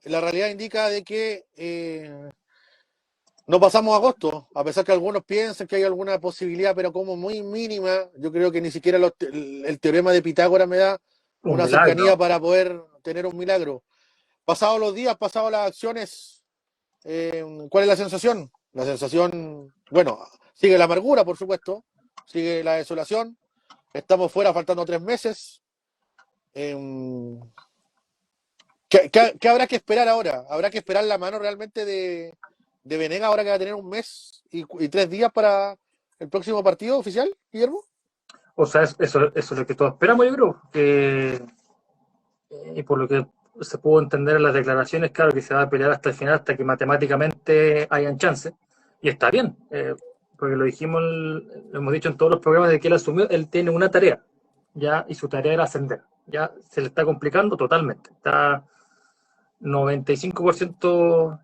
Speaker 2: La realidad indica de que no pasamos agosto, a pesar que algunos piensan que hay alguna posibilidad, pero como muy mínima. Yo creo que ni siquiera el teorema de Pitágoras me da
Speaker 4: Un
Speaker 2: una
Speaker 4: milagro.
Speaker 2: cercanía para poder tener un milagro. Pasados los días, pasadas las acciones, ¿cuál es la sensación? La sensación, bueno, sigue la amargura, por supuesto, sigue la desolación. Estamos fuera faltando 3 meses. ¿Qué habrá que esperar ahora? ¿Habrá que esperar la mano realmente de Venegas ahora que va a tener un mes y 3 días para el próximo partido oficial, Guillermo?
Speaker 4: O sea, eso es lo que todos esperamos, yo creo. Y por lo que se pudo entender en las declaraciones, claro que se va a pelear hasta el final, hasta que matemáticamente hayan chances. Y está bien, porque lo dijimos, lo hemos dicho en todos los programas de que él asumió, él tiene una tarea, ya, y su tarea era ascender. Ya se le está complicando totalmente. Está 95%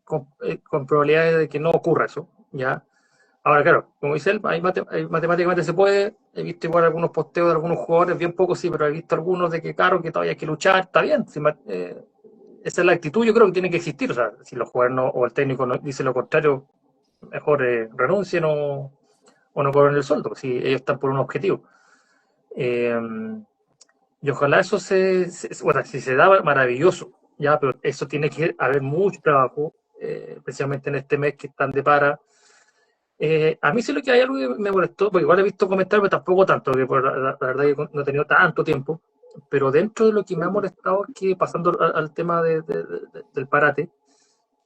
Speaker 4: con probabilidades de que no ocurra eso, ya. Ahora, claro, como dice él, matemáticamente se puede. He visto igual algunos posteos de algunos jugadores, bien pocos sí, pero he visto algunos de que, claro, que todavía hay que luchar. Está bien, esa es la actitud, yo creo que tiene que existir. O sea, si los jugadores o el técnico dice lo contrario, mejor renuncien o no cobren el sueldo, si ellos están por un objetivo. Y ojalá eso bueno, si se da, maravilloso, ya, pero eso tiene que haber mucho trabajo, especialmente en este mes que están de para. A mí sí lo que hay algo que me molestó, porque igual he visto comentarios, pero tampoco tanto, que la verdad que no he tenido tanto tiempo, pero dentro de lo que me ha molestado, que pasando al tema del parate,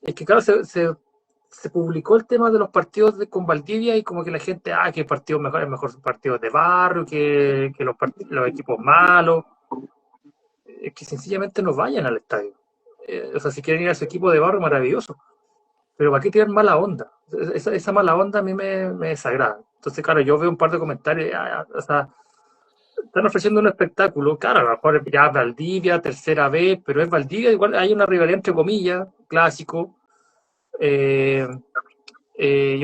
Speaker 4: es que claro, se publicó el tema de los partidos con Valdivia y como que la gente, que partidos mejores, mejor partidos de barrio, que los equipos malos, que sencillamente no vayan al estadio. O sea, si quieren ir a su equipo de barrio, maravilloso. Pero ¿para qué tirar mala onda? Esa mala onda a mí me desagrada. Entonces, claro, yo veo un par de comentarios, o sea, están ofreciendo un espectáculo, claro, a lo mejor ya Valdivia, tercera vez, pero es Valdivia, igual hay una rivalidad entre comillas, clásico, y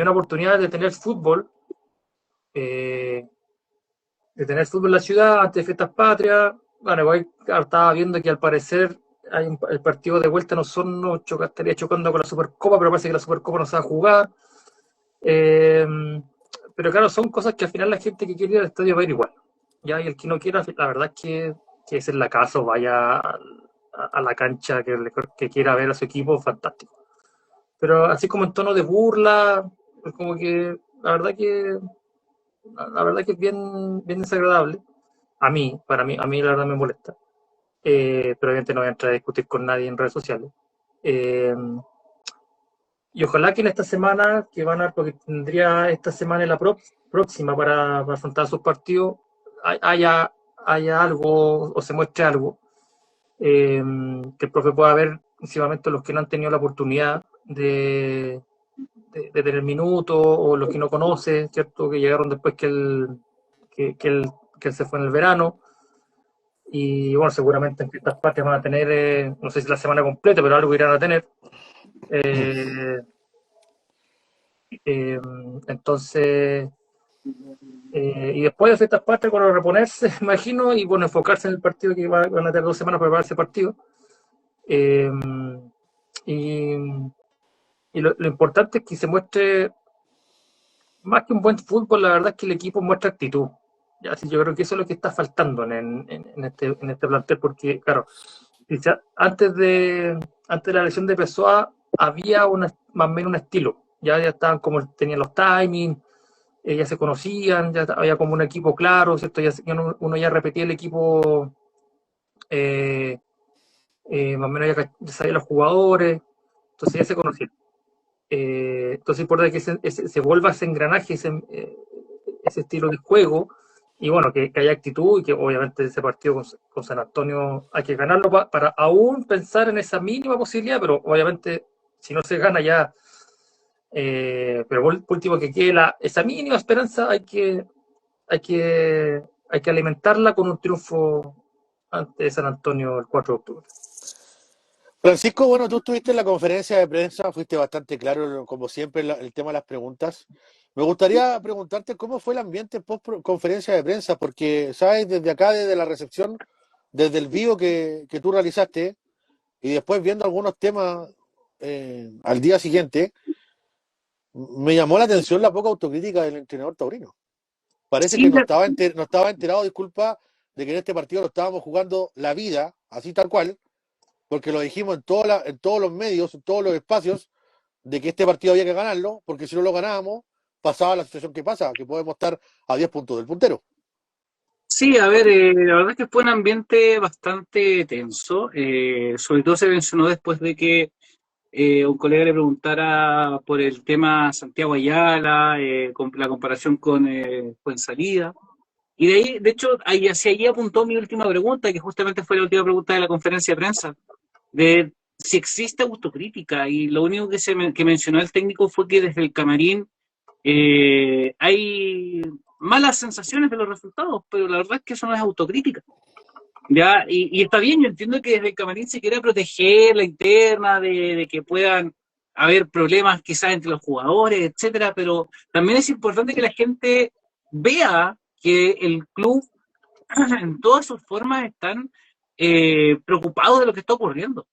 Speaker 4: una oportunidad de tener fútbol, en la ciudad antes de fiestas patrias. Bueno, igual estaba viendo que al parecer el partido de vuelta en Osorno estaría chocando con la Supercopa, pero parece que la Supercopa no se va a jugar. Pero claro, son cosas que al final la gente que quiere ir al estadio va a ir igual. Ya, y el que no quiera, la verdad es que es en la casa o vaya a la cancha que quiera ver a su equipo, fantástico. Pero así como en tono de burla, es como que la verdad que es bien, bien desagradable. A mí la verdad me molesta. Pero obviamente no voy a entrar a discutir con nadie en redes sociales. Y ojalá que en esta semana, porque tendría esta semana y la próxima para afrontar sus partidos, haya algo o se muestre algo, que el profe pueda ver principalmente los que no han tenido la oportunidad de tener minutos o los que no conoce, ¿cierto? Que llegaron después que él se fue en el verano. Y bueno, seguramente en fiestas patrias van a tener, no sé si la semana completa, pero algo irán a tener. Eh, entonces, y después de ciertas partes, bueno, reponerse, imagino, y bueno, enfocarse en el partido que van a tener 2 semanas para preparar ese partido. Eh, y y lo importante es que se muestre, más que un buen fútbol, la verdad es que el equipo muestra actitud. Ya, sí, yo creo que eso es lo que está faltando en este plantel, porque, claro, quizá antes de la lesión de Pessoa había más o menos un estilo. Ya estaban como, tenían los timings, ya se conocían, ya había como un equipo claro, ¿cierto? Uno ya repetía el equipo, eh, más o menos ya sabía los jugadores, entonces ya se conocían. Entonces importa que se vuelva ese engranaje, ese estilo de juego, y bueno, que haya actitud y que obviamente ese partido con San Antonio hay que ganarlo para aún pensar en esa mínima posibilidad, pero obviamente si no se gana ya, pero por último que quede esa mínima esperanza, hay que, hay que alimentarla con un triunfo ante San Antonio el 4 de octubre.
Speaker 2: Francisco, bueno, tú estuviste en la conferencia de prensa, fuiste bastante claro, como siempre, el tema de las preguntas. Me gustaría preguntarte cómo fue el ambiente post conferencia de prensa, porque, sabes, desde acá, desde la recepción, desde el vivo que tú realizaste, y después viendo algunos temas al día siguiente, me llamó la atención la poca autocrítica del entrenador taurino. Parece
Speaker 3: Sí,
Speaker 2: que no estaba enterado, disculpa, de que en este partido lo estábamos jugando la vida, así tal cual, porque lo dijimos en todos los medios, en todos los espacios, de que este partido había que ganarlo, porque si no lo ganábamos, pasaba la situación que pasa, que podemos estar a 10 puntos del puntero.
Speaker 3: sí, a ver, la verdad es que fue un ambiente bastante tenso, sobre todo se mencionó después de que un colega le preguntara por el tema Santiago Ayala, con la comparación con Salida. Y de ahí, de hecho, hacia ahí apuntó mi última pregunta, que justamente fue la última pregunta de la conferencia de prensa, de si existe autocrítica. Y lo único que mencionó el técnico fue que desde el camarín hay malas sensaciones de los resultados, pero la verdad es que eso no es autocrítica. ¿Ya? Y está bien, yo entiendo que desde el camarín se quiere proteger la interna, de que puedan haber problemas quizás entre los jugadores, etcétera, pero también es importante que la gente vea que el club en todas sus formas están preocupados de lo que está ocurriendo.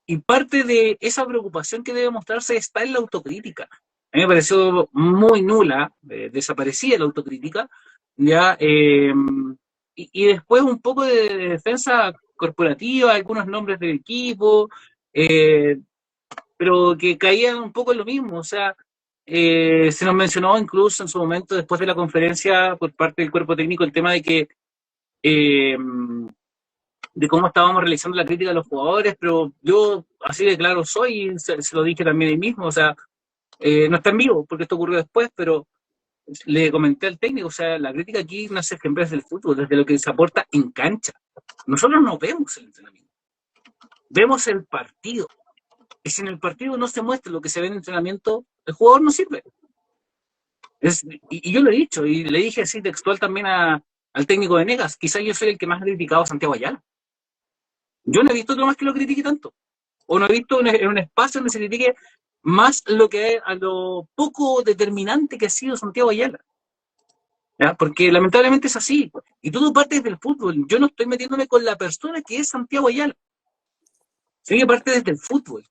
Speaker 3: Y parte de esa preocupación que debe mostrarse está en la autocrítica. A mí me pareció muy nula, desaparecía la autocrítica, ya, y después un poco de defensa corporativa, algunos nombres del equipo, eh, pero que caían un poco en lo mismo. O sea, se nos mencionó incluso en su momento, después de la conferencia por parte del cuerpo técnico, el tema eh, de cómo estábamos realizando la crítica a los jugadores, pero yo así de claro soy, y se lo dije también ahí mismo. O sea, no está en vivo porque esto ocurrió después, pero le comenté al técnico, o sea, la crítica aquí no se ejemplar desde el fútbol, desde lo que se aporta en cancha. Nosotros no vemos el entrenamiento, vemos el partido. Y si en el partido no se muestra lo que se ve en el entrenamiento, el jugador no sirve. Y yo lo he dicho, y le dije así textual también al técnico de Negas, quizás yo soy el que más ha criticado a Santiago Ayala. Yo no he visto otro más que lo critique tanto. O no he visto en un espacio donde se critique más a lo poco determinante que ha sido Santiago Ayala. ¿Ya? Porque lamentablemente es así. Y todo parte desde el fútbol. Yo no estoy metiéndome con la persona que es Santiago Ayala. Sino que parte desde el fútbol.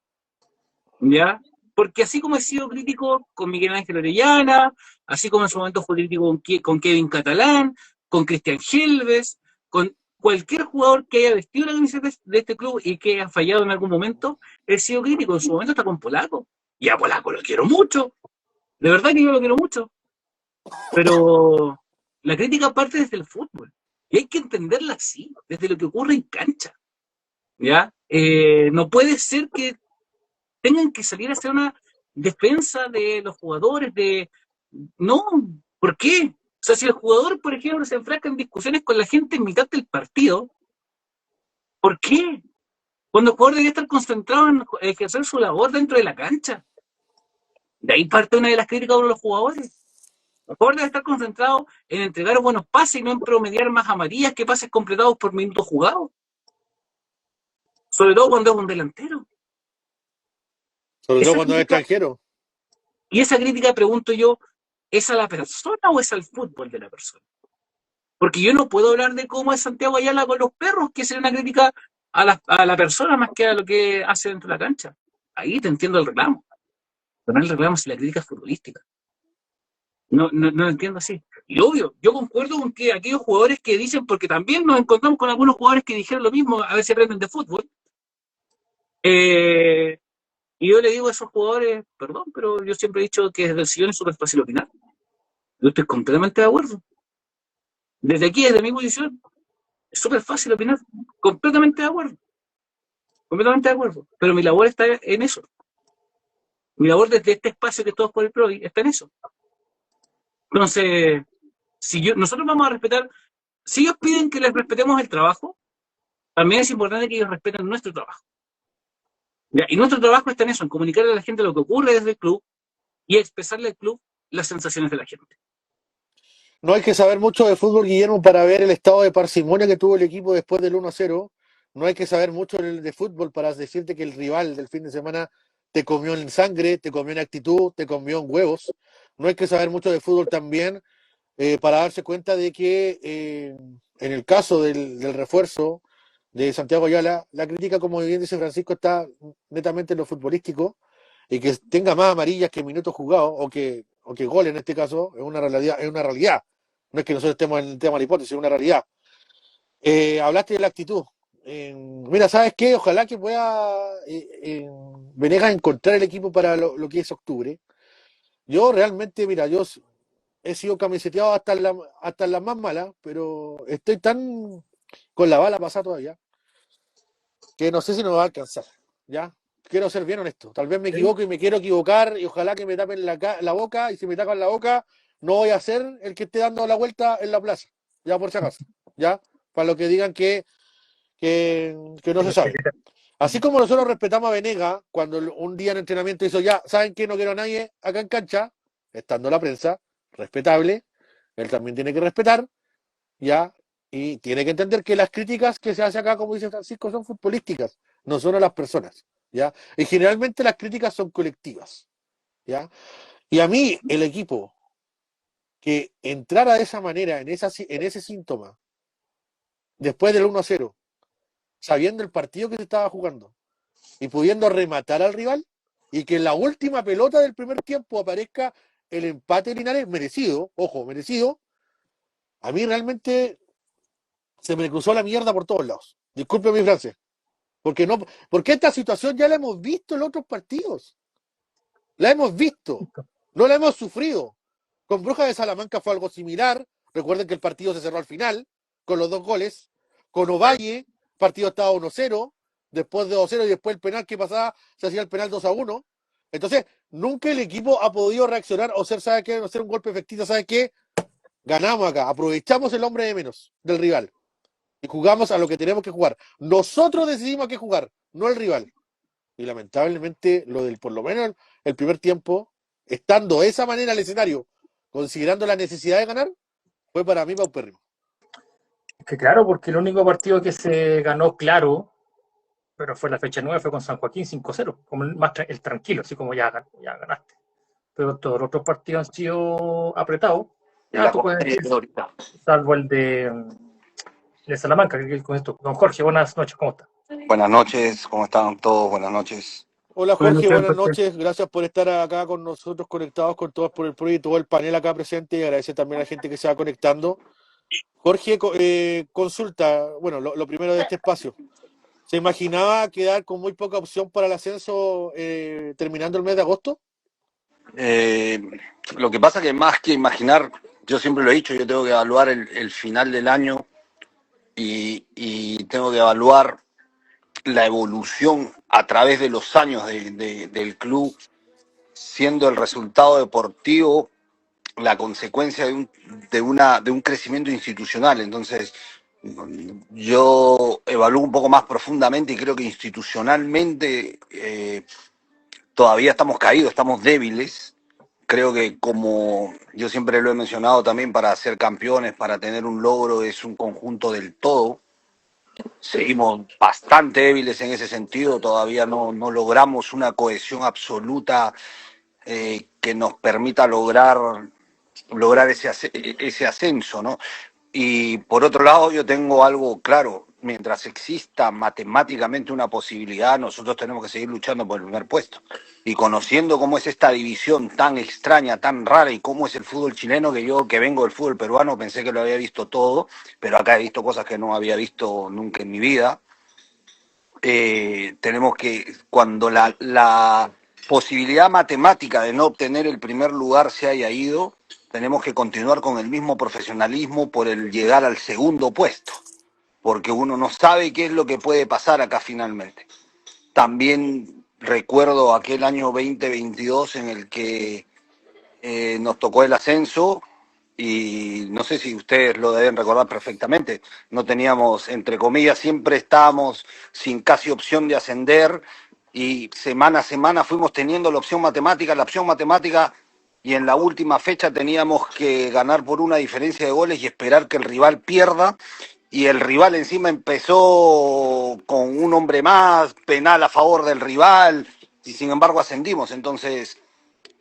Speaker 3: ¿Ya? Porque así como he sido crítico con Miguel Ángel Orellana, así como en su momento fue crítico con Kevin Catalán, con Cristian Helves, con cualquier jugador que haya vestido la camiseta de este club y que haya fallado en algún momento, he sido crítico. En su momento está con Polaco. Y a Polaco lo quiero mucho. De verdad que yo lo quiero mucho. Pero la crítica parte desde el fútbol. Y hay que entenderla así, desde lo que ocurre en cancha. ¿Ya? No puede ser que tengan que salir a hacer una defensa de los jugadores, No, ¿por qué? O sea, si el jugador, por ejemplo, se enfrasca en discusiones con la gente en mitad del partido, ¿por qué? Cuando el jugador debería estar concentrado en ejercer su labor dentro de la cancha. De ahí parte una de las críticas a los jugadores. El jugador debe estar concentrado en entregar buenos pases y no en promediar más amarillas que pases completados por minutos jugados. Sobre todo cuando es un delantero.
Speaker 2: Sobre todo
Speaker 3: Esa
Speaker 2: cuando es
Speaker 3: crítica,
Speaker 2: extranjero.
Speaker 3: Y esa crítica, pregunto yo, ¿es a la persona o es al fútbol de la persona? Porque yo no puedo hablar de cómo es Santiago Ayala con los perros, que sería una crítica a la persona más que a lo que hace dentro de la cancha. Ahí te entiendo el reclamo. Pero no el reclamo si la crítica es futbolística. No lo entiendo así. Y obvio, yo concuerdo con que aquellos jugadores que dicen, porque también nos encontramos con algunos jugadores que dijeron lo mismo, a ver si aprenden de fútbol. Y yo le digo a esos jugadores, perdón, pero yo siempre he dicho que desde el sillón es súper fácil opinar. Yo estoy completamente de acuerdo. Desde aquí, desde mi posición, es súper fácil opinar. Completamente de acuerdo. Completamente de acuerdo. Pero mi labor está en eso. Mi labor desde este espacio que todos por el PROVI está en eso. Entonces, nosotros vamos a respetar, si ellos piden que les respetemos el trabajo, también es importante que ellos respeten nuestro trabajo. ¿Ya? Y nuestro trabajo está en eso, en comunicarle a la gente lo que ocurre desde el club y expresarle al club las sensaciones de la gente.
Speaker 2: No hay que saber mucho de fútbol, Guillermo, para ver el estado de parsimonia que tuvo el equipo después del 1-0. No hay que saber mucho de fútbol para decirte que el rival del fin de semana te comió en sangre, te comió en actitud, te comió en huevos. No hay que saber mucho de fútbol también para darse cuenta de que en el caso del refuerzo de Santiago Ayala, la crítica, como bien dice Francisco, está netamente en lo futbolístico y que tenga más amarillas que minutos jugados o que gol en este caso es una realidad, es una realidad. No es que nosotros estemos en el tema de la hipótesis, es una realidad. Hablaste de la actitud. Mira, ¿sabes qué? Ojalá que pueda Venegas encontrar el equipo para lo que es octubre. Yo realmente, mira, yo he sido camiseteado hasta en la más mala, pero estoy tan con la bala pasada todavía que no sé si nos va a alcanzar. ¿Ya? Quiero ser bien honesto. Tal vez me equivoco y me quiero equivocar y ojalá que me tapen la boca y si me tapan la boca no voy a ser el que esté dando la vuelta en la plaza. Ya por si acaso. ¿Ya? Para lo que digan que no se sabe. Así como nosotros respetamos a Venega cuando un día en entrenamiento hizo ya, ¿saben qué? No quiero a nadie acá en cancha, estando la prensa, respetable, él también tiene que respetar, ya, y tiene que entender que las críticas que se hace acá, como dice Francisco, son futbolísticas, no son a las personas, ya, y generalmente las críticas son colectivas, ya, y a mí el equipo que entrara de esa manera, en ese síntoma, después del 1-0, sabiendo el partido que se estaba jugando, y pudiendo rematar al rival, y que en la última pelota del primer tiempo aparezca el empate de Linares, merecido, ojo, merecido, a mí realmente se me cruzó la mierda por todos lados. Disculpe mi frase. Porque esta situación ya la hemos visto en otros partidos. La hemos visto. No la hemos sufrido. Con Brujas de Salamanca fue algo similar. Recuerden que el partido se cerró al final, con los 2 goles. Con Ovalle, el partido estaba 1-0. Después de 2-0 y después el penal que pasaba, se hacía el penal 2-1. Entonces, nunca el equipo ha podido reaccionar o ser, ¿sabe qué? No ser un golpe efectivo, ¿sabe qué? Ganamos acá, aprovechamos el hombre de menos del rival y jugamos a lo que tenemos que jugar. Nosotros decidimos a qué jugar, no el rival. Y lamentablemente, por lo menos el primer tiempo, estando de esa manera el escenario, considerando la necesidad de ganar, fue para mí paupérrimo.
Speaker 4: Que claro, porque el único partido que se ganó claro, pero fue la fecha 9, fue con San Joaquín 5-0, como el tranquilo, así como ya ganaste. Pero todos los otros partidos han sido apretados. Ya tú puedes decir, salvo el de Salamanca, que con esto. Don Jorge, buenas noches, ¿cómo está?
Speaker 1: Buenas noches, ¿cómo están todos? Buenas noches.
Speaker 2: Hola Jorge, buenas noches. Gracias por estar acá con nosotros, conectados con todos por el proyecto, todo el panel acá presente y agradecer también a la gente que se va conectando. Jorge, consulta, bueno, lo primero de este espacio. ¿Se imaginaba quedar con muy poca opción para el ascenso terminando el mes de agosto?
Speaker 1: Lo que pasa que más que imaginar, yo siempre lo he dicho, yo tengo que evaluar el final del año y tengo que evaluar la evolución a través de los años del club, siendo el resultado deportivo la consecuencia de un crecimiento institucional. Entonces, yo evalúo un poco más profundamente y creo que institucionalmente todavía estamos caídos, estamos débiles. Creo que, como yo siempre lo he mencionado también, para ser campeones, para tener un logro, es un conjunto del todo. Seguimos bastante débiles en ese sentido, todavía no logramos una cohesión absoluta que nos permita lograr ese ascenso, ¿no? Y por otro lado, yo tengo algo claro: mientras exista matemáticamente una posibilidad, nosotros tenemos que seguir luchando por el primer puesto. Y conociendo cómo es esta división tan extraña, tan rara, y cómo es el fútbol chileno, que yo, que vengo del fútbol peruano, pensé que lo había visto todo, pero acá he visto cosas que no había visto nunca en mi vida. Tenemos que, cuando la posibilidad matemática de no obtener el primer lugar se haya ido, tenemos que continuar con el mismo profesionalismo por el llegar al segundo puesto, porque uno no sabe qué es lo que puede pasar acá finalmente. También recuerdo aquel año 2022 en el que nos tocó el ascenso, y no sé si ustedes lo deben recordar perfectamente. No teníamos, entre comillas, siempre estábamos sin casi opción de ascender, y semana a semana fuimos teniendo la opción matemática, y en la última fecha teníamos que ganar por una diferencia de goles y esperar que el rival pierda, y el rival encima empezó con un hombre más, penal a favor del rival, y sin embargo ascendimos. Entonces,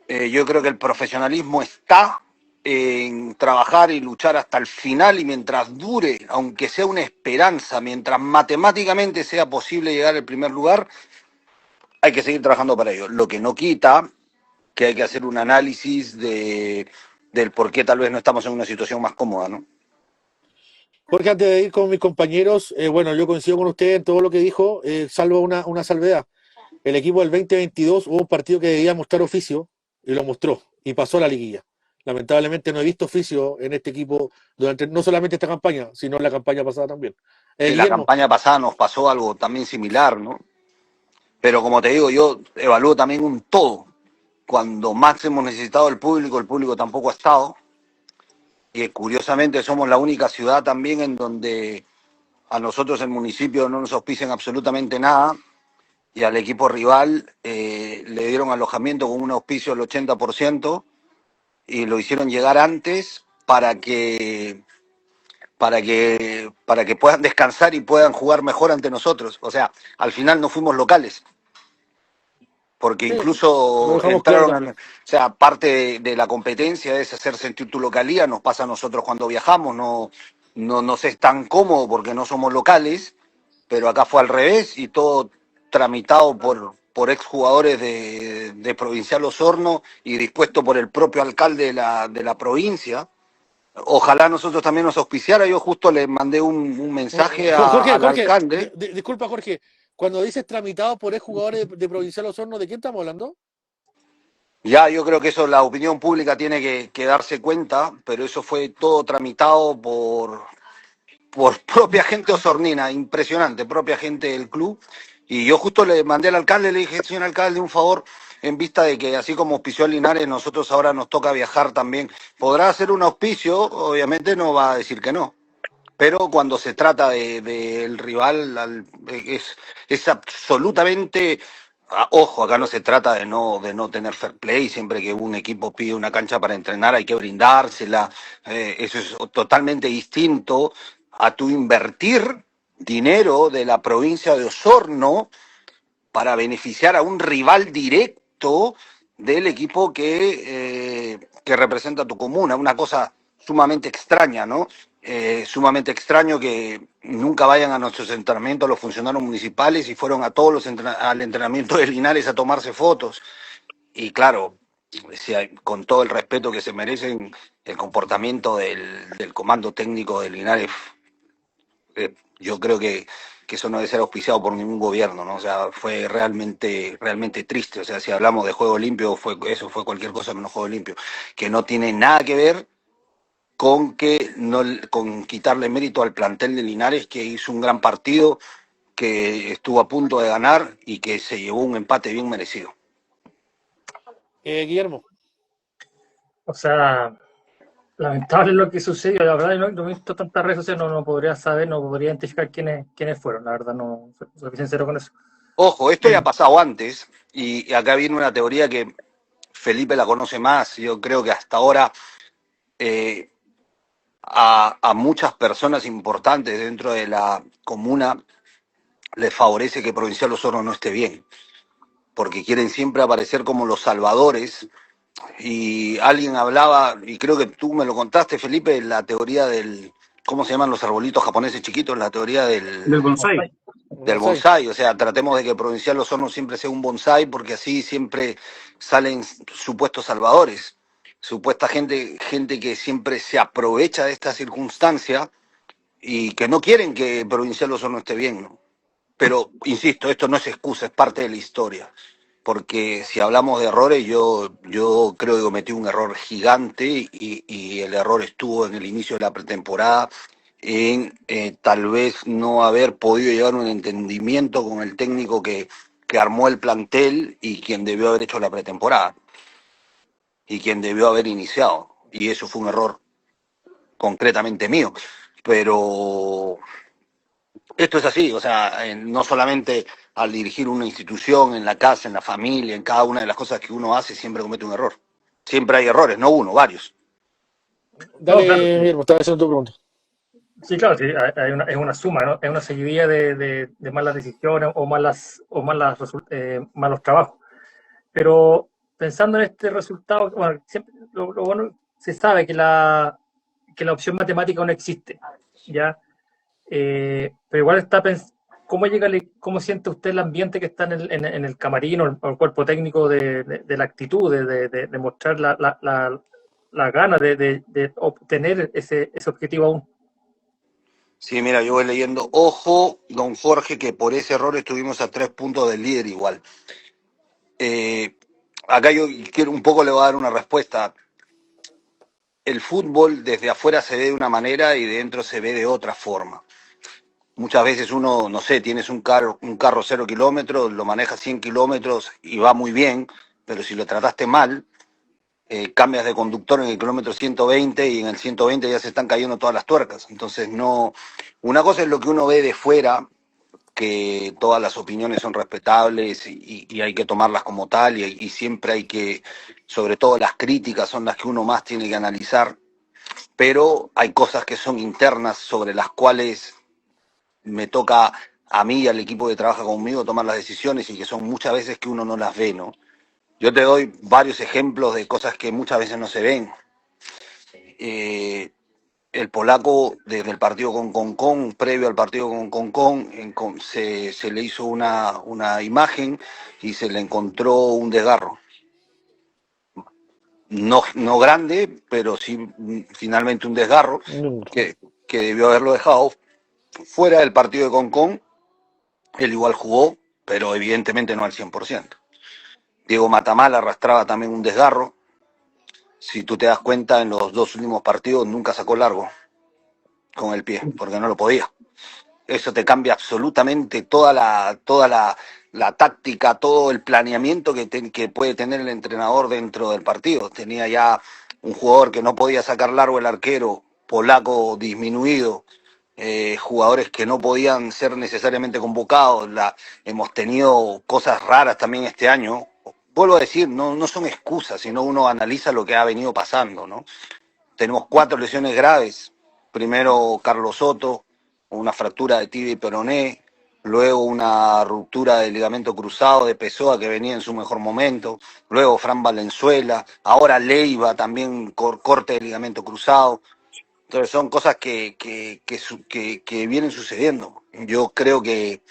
Speaker 1: yo creo que el profesionalismo está en trabajar y luchar hasta el final, y mientras dure, aunque sea una esperanza, mientras matemáticamente sea posible llegar al primer lugar, hay que seguir trabajando para ello. Lo que no quita que hay que hacer un análisis del por qué tal vez no estamos en una situación más cómoda, ¿no?
Speaker 2: Jorge, antes de ir con mis compañeros, bueno, yo coincido con usted en todo lo que dijo, salvo una salvedad. El equipo del 2022 hubo un partido que debía mostrar oficio y lo mostró y pasó a la liguilla. Lamentablemente no he visto oficio en este equipo durante no solamente esta campaña, sino en la campaña pasada también.
Speaker 1: Sí, la
Speaker 2: Guillermo,
Speaker 1: campaña pasada nos pasó algo también similar, ¿no? Pero como te digo, yo evalúo también un todo. Cuando más hemos necesitado el público tampoco ha estado. Y curiosamente somos la única ciudad también en donde a nosotros el municipio no nos auspician absolutamente nada, y al equipo rival le dieron alojamiento con un auspicio del 80%, y lo hicieron llegar antes para que puedan descansar y puedan jugar mejor ante nosotros. O sea, al final no fuimos locales, porque
Speaker 2: sí, lo
Speaker 1: incluso
Speaker 2: dejamos claro
Speaker 1: entraron,
Speaker 2: también.
Speaker 1: o sea, parte de la competencia es hacer sentir tu localía. Nos pasa a nosotros cuando viajamos, no nos es tan cómodo porque no somos locales, pero acá fue al revés, y todo tramitado por exjugadores de Provincial Osorno y dispuesto por el propio alcalde de la provincia. Ojalá nosotros también nos auspiciara. Yo justo le mandé un mensaje
Speaker 2: Jorge,
Speaker 1: al
Speaker 2: Jorge,
Speaker 1: alcalde.
Speaker 2: disculpa Jorge, cuando dices tramitado por exjugadores de Provincial Osorno, ¿de quién estamos hablando?
Speaker 1: Ya, yo creo que eso la opinión pública tiene que darse cuenta, pero eso fue todo tramitado por propia gente osornina, impresionante, propia gente del club. Y yo justo le mandé al alcalde, le dije: señor alcalde, un favor, en vista de que así como auspició a Linares, nosotros ahora nos toca viajar también. ¿Podrá hacer un auspicio? Obviamente no va a decir que no. Pero cuando se trata del rival, es absolutamente... Ojo, acá no se trata de no tener fair play. Siempre que un equipo pide una cancha para entrenar hay que brindársela. Eso es totalmente distinto a tu invertir dinero de la provincia de Osorno para beneficiar a un rival directo del equipo que representa tu comuna. Una cosa sumamente extraña, ¿no? Sumamente extraño que nunca vayan a nuestros entrenamientos los funcionarios municipales, y fueron a todos al entrenamiento de Linares a tomarse fotos. Y claro, con todo el respeto que se merecen, el comportamiento del comando técnico de Linares, yo creo que eso no debe ser auspiciado por ningún gobierno, ¿no? O sea, fue realmente triste. O sea, si hablamos de juego limpio, eso fue cualquier cosa menos juego limpio, que no tiene nada que ver con con quitarle mérito al plantel de Linares, que hizo un gran partido, que estuvo a punto de ganar y que se llevó un empate bien merecido.
Speaker 2: Guillermo.
Speaker 4: O sea, lamentable lo que sucedió. La verdad, no he visto tantas redes sociales, no podría saber, no podría identificar quiénes fueron. La verdad, no soy sincero con eso.
Speaker 1: Ojo, esto ya ha pasado antes, y acá viene una teoría que Felipe la conoce más. Yo creo que hasta ahora eh, a muchas personas importantes dentro de la comuna les favorece que Provincial Osorno no esté bien. porque quieren siempre aparecer como los salvadores. Y alguien hablaba, y creo que tú me lo contaste, Felipe, la teoría del, ¿cómo se llaman los arbolitos japoneses chiquitos? La teoría
Speaker 3: Del
Speaker 1: del,
Speaker 3: bonsai.
Speaker 4: Bonsai.
Speaker 1: del bonsai. O sea, tratemos de que Provincial Osorno siempre sea un bonsai, porque así siempre salen supuestos salvadores, supuesta gente que siempre se aprovecha de esta circunstancia y que no quieren que Provincial Osorno esté bien, ¿no? Pero, insisto, esto no es excusa, es parte de la historia. Porque si hablamos de errores, yo creo que cometí un error gigante y el error estuvo en el inicio de la pretemporada, en tal vez no haber podido llegar a un entendimiento con el técnico que armó el plantel y quien debió haber hecho la pretemporada y quien debió haber iniciado. Y eso fue un error concretamente mío. Pero esto es así, o sea, no solamente al dirigir una institución, en la casa, en la familia, en cada una de las cosas que uno hace, siempre comete un error. Siempre hay errores, no uno, varios.
Speaker 4: No, claro,
Speaker 2: Dale,
Speaker 4: sí,
Speaker 2: Guillermo, estaba haciendo tu pregunta.
Speaker 4: sí, claro, sí, es una suma, ¿no? Es una seguidilla de malas decisiones malos trabajos. Pero pensando en este resultado, bueno, siempre, lo bueno, se sabe que la opción matemática no existe, ¿ya? Pero igual ¿cómo cómo siente usted el ambiente que está en el camarín o el cuerpo técnico de la actitud, de mostrar la gana de obtener ese objetivo aún?
Speaker 1: Sí, mira, yo voy leyendo, ojo, don Jorge, que por ese error estuvimos a 3 puntos del líder igual. Eh, Acá yo quiero un poco le voy a dar una respuesta. El fútbol desde afuera se ve de una manera y de dentro se ve de otra forma. Muchas veces uno, no sé, tienes un carro 0 kilómetros, lo manejas 100 kilómetros y va muy bien, pero si lo trataste mal, cambias de conductor en el kilómetro 120 y en el 120 ya se están cayendo todas las tuercas. Entonces, no. Una cosa es lo que uno ve de fuera, que todas las opiniones son respetables y hay que tomarlas como tal y siempre hay que, sobre todo las críticas son las que uno más tiene que analizar, pero hay cosas que son internas sobre las cuales me toca a mí y al equipo que trabaja conmigo tomar las decisiones y que son muchas veces que uno no las ve, ¿no? Yo te doy varios ejemplos de cosas que muchas veces no se ven. Eh, el polaco, desde el partido con Concón, previo al partido con Concón, se le hizo una imagen y se le encontró un desgarro. No, no grande, pero sí finalmente un desgarro que, que debió haberlo dejado fuera del partido de Concón. Él igual jugó, pero evidentemente no al 100%. Diego Matamal arrastraba también un desgarro. Si tú te das cuenta, en los 2 últimos partidos nunca sacó largo con el pie, porque no lo podía. Eso te cambia absolutamente la táctica, todo el planeamiento que puede tener el entrenador dentro del partido. Tenía ya un jugador que no podía sacar largo, el arquero polaco disminuido, jugadores que no podían ser necesariamente convocados. Hemos tenido cosas raras también este año. Vuelvo a decir, no son excusas, sino uno analiza lo que ha venido pasando, ¿no? Tenemos 4 lesiones graves. Primero Carlos Soto, una fractura de tibia y peroné, luego una ruptura del ligamento cruzado de Pessoa que venía en su mejor momento, luego Fran Valenzuela, ahora Leiva también corte de ligamento cruzado. Entonces son cosas que vienen sucediendo. Yo creo que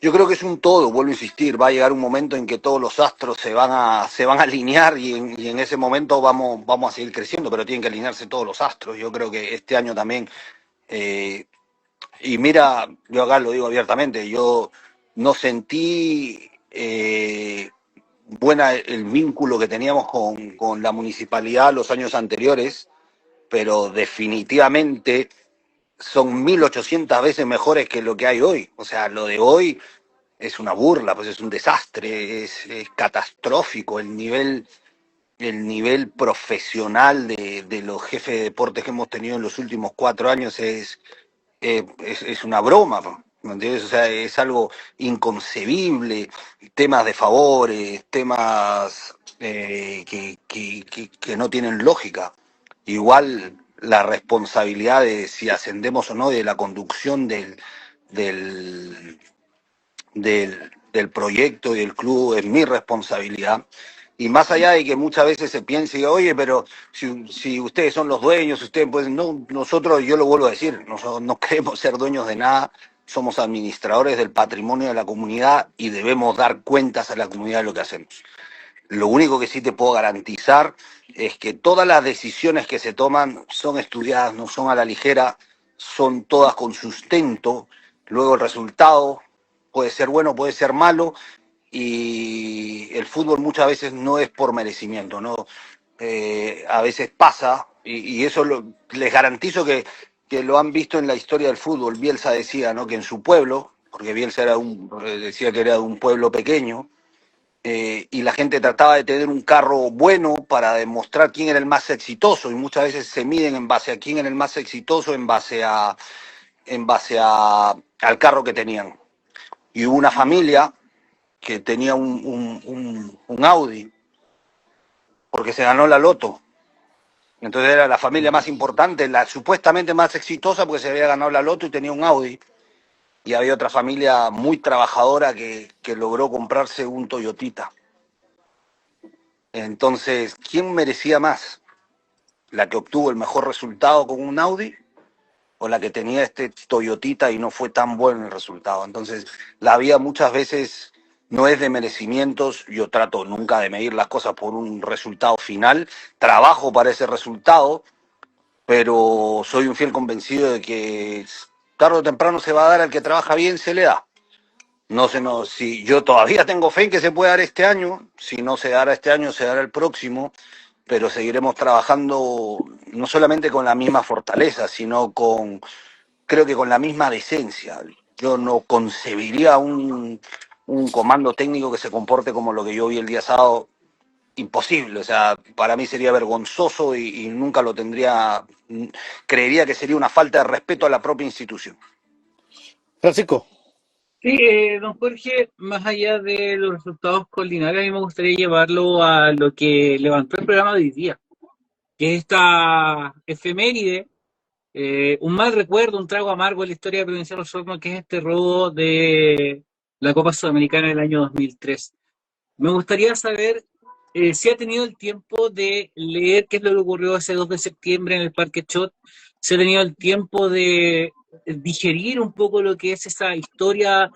Speaker 1: es un todo, vuelvo a insistir, va a llegar un momento en que todos los astros se van a alinear y en ese momento vamos a seguir creciendo, pero tienen que alinearse todos los astros. Yo creo que este año también, eh, y mira, yo acá lo digo abiertamente, yo no sentí buena el vínculo que teníamos con la municipalidad los años anteriores, pero definitivamente son 1800 veces mejores que lo que hay hoy. O sea, lo de hoy es una burla, pues es un desastre, es catastrófico el nivel profesional de los jefes de deportes que hemos tenido en los últimos 4 años es una broma, ¿me entiendes? O sea, es algo inconcebible, temas de favores, temas que no tienen lógica. Igual la responsabilidad de si ascendemos o no de la conducción del, del proyecto y del club, es mi responsabilidad. Y más allá de que muchas veces se piense, oye, pero si ustedes son los dueños, ustedes pues no, nosotros, yo lo vuelvo a decir, nosotros no queremos ser dueños de nada, somos administradores del patrimonio de la comunidad y debemos dar cuentas a la comunidad de lo que hacemos. Lo único que sí te puedo garantizar es que todas las decisiones que se toman son estudiadas, no son a la ligera, son todas con sustento. Luego el resultado puede ser bueno, puede ser malo, y el fútbol muchas veces no es por merecimiento, ¿no? A veces pasa, y eso les garantizo que lo han visto en la historia del fútbol. Bielsa decía, ¿no?, que en su pueblo, porque Bielsa decía que era de un pueblo pequeño, y la gente trataba de tener un carro bueno para demostrar quién era el más exitoso, y muchas veces se miden en base a quién era el más exitoso, al carro que tenían. Y hubo una familia que tenía un Audi porque se ganó la loto. Entonces era la familia más importante, la supuestamente más exitosa, porque se había ganado la loto y tenía un Audi. Y había otra familia muy trabajadora que logró comprarse un Toyotita. Entonces, ¿quién merecía más? ¿La que obtuvo el mejor resultado con un Audi o la que tenía este Toyotita y no fue tan bueno el resultado? Entonces, la vida muchas veces no es de merecimientos. Yo trato nunca de medir las cosas por un resultado final. Trabajo para ese resultado, pero soy un fiel convencido de que tarde o temprano se va a dar. Al que trabaja bien se le da. No sé, no, si yo todavía tengo fe en que se puede dar este año. Si no se dará este año, se dará el próximo, pero seguiremos trabajando no solamente con la misma fortaleza, sino creo que con la misma decencia. Yo no concebiría un comando técnico que se comporte como lo que yo vi el día sábado. Imposible, o sea, para mí sería vergonzoso y nunca lo tendría. Creería que sería una falta de respeto a la propia institución.
Speaker 2: Francisco,
Speaker 3: Sí, don Jorge, más allá de los resultados con Linares, a mí me gustaría llevarlo a lo que levantó el programa de hoy día, que es esta efeméride, un mal recuerdo, un trago amargo en la historia de Provincial Osorno, que es este robo de la Copa Sudamericana del año 2003. Me gustaría saber si ha tenido el tiempo de leer qué es lo que ocurrió ese 2 de septiembre en el Parque Chot, si ha tenido el tiempo de digerir un poco lo que es esa historia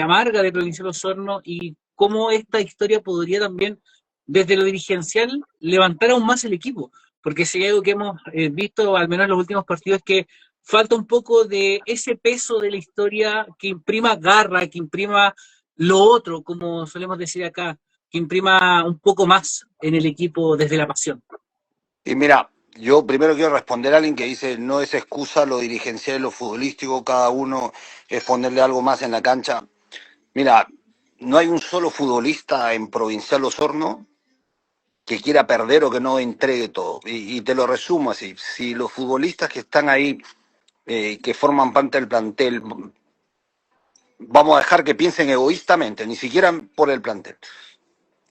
Speaker 3: amarga de Provincial Osorno y cómo esta historia podría también, desde lo dirigencial, levantar aún más el equipo. Porque si hay algo que hemos visto, al menos en los últimos partidos, es que falta un poco de ese peso de la historia que imprima garra, que imprima lo otro, como solemos decir acá, que imprima un poco más en el equipo desde la pasión.
Speaker 1: Y mira, yo primero quiero responder a alguien que dice, no es excusa lo dirigencial y lo futbolístico, cada uno es ponerle algo más en la cancha. Mira, no hay un solo futbolista en Provincial Osorno que quiera perder o que no entregue todo. Y te lo resumo así: si los futbolistas que están ahí, que forman parte del plantel, vamos a dejar que piensen egoístamente, ni siquiera por el plantel,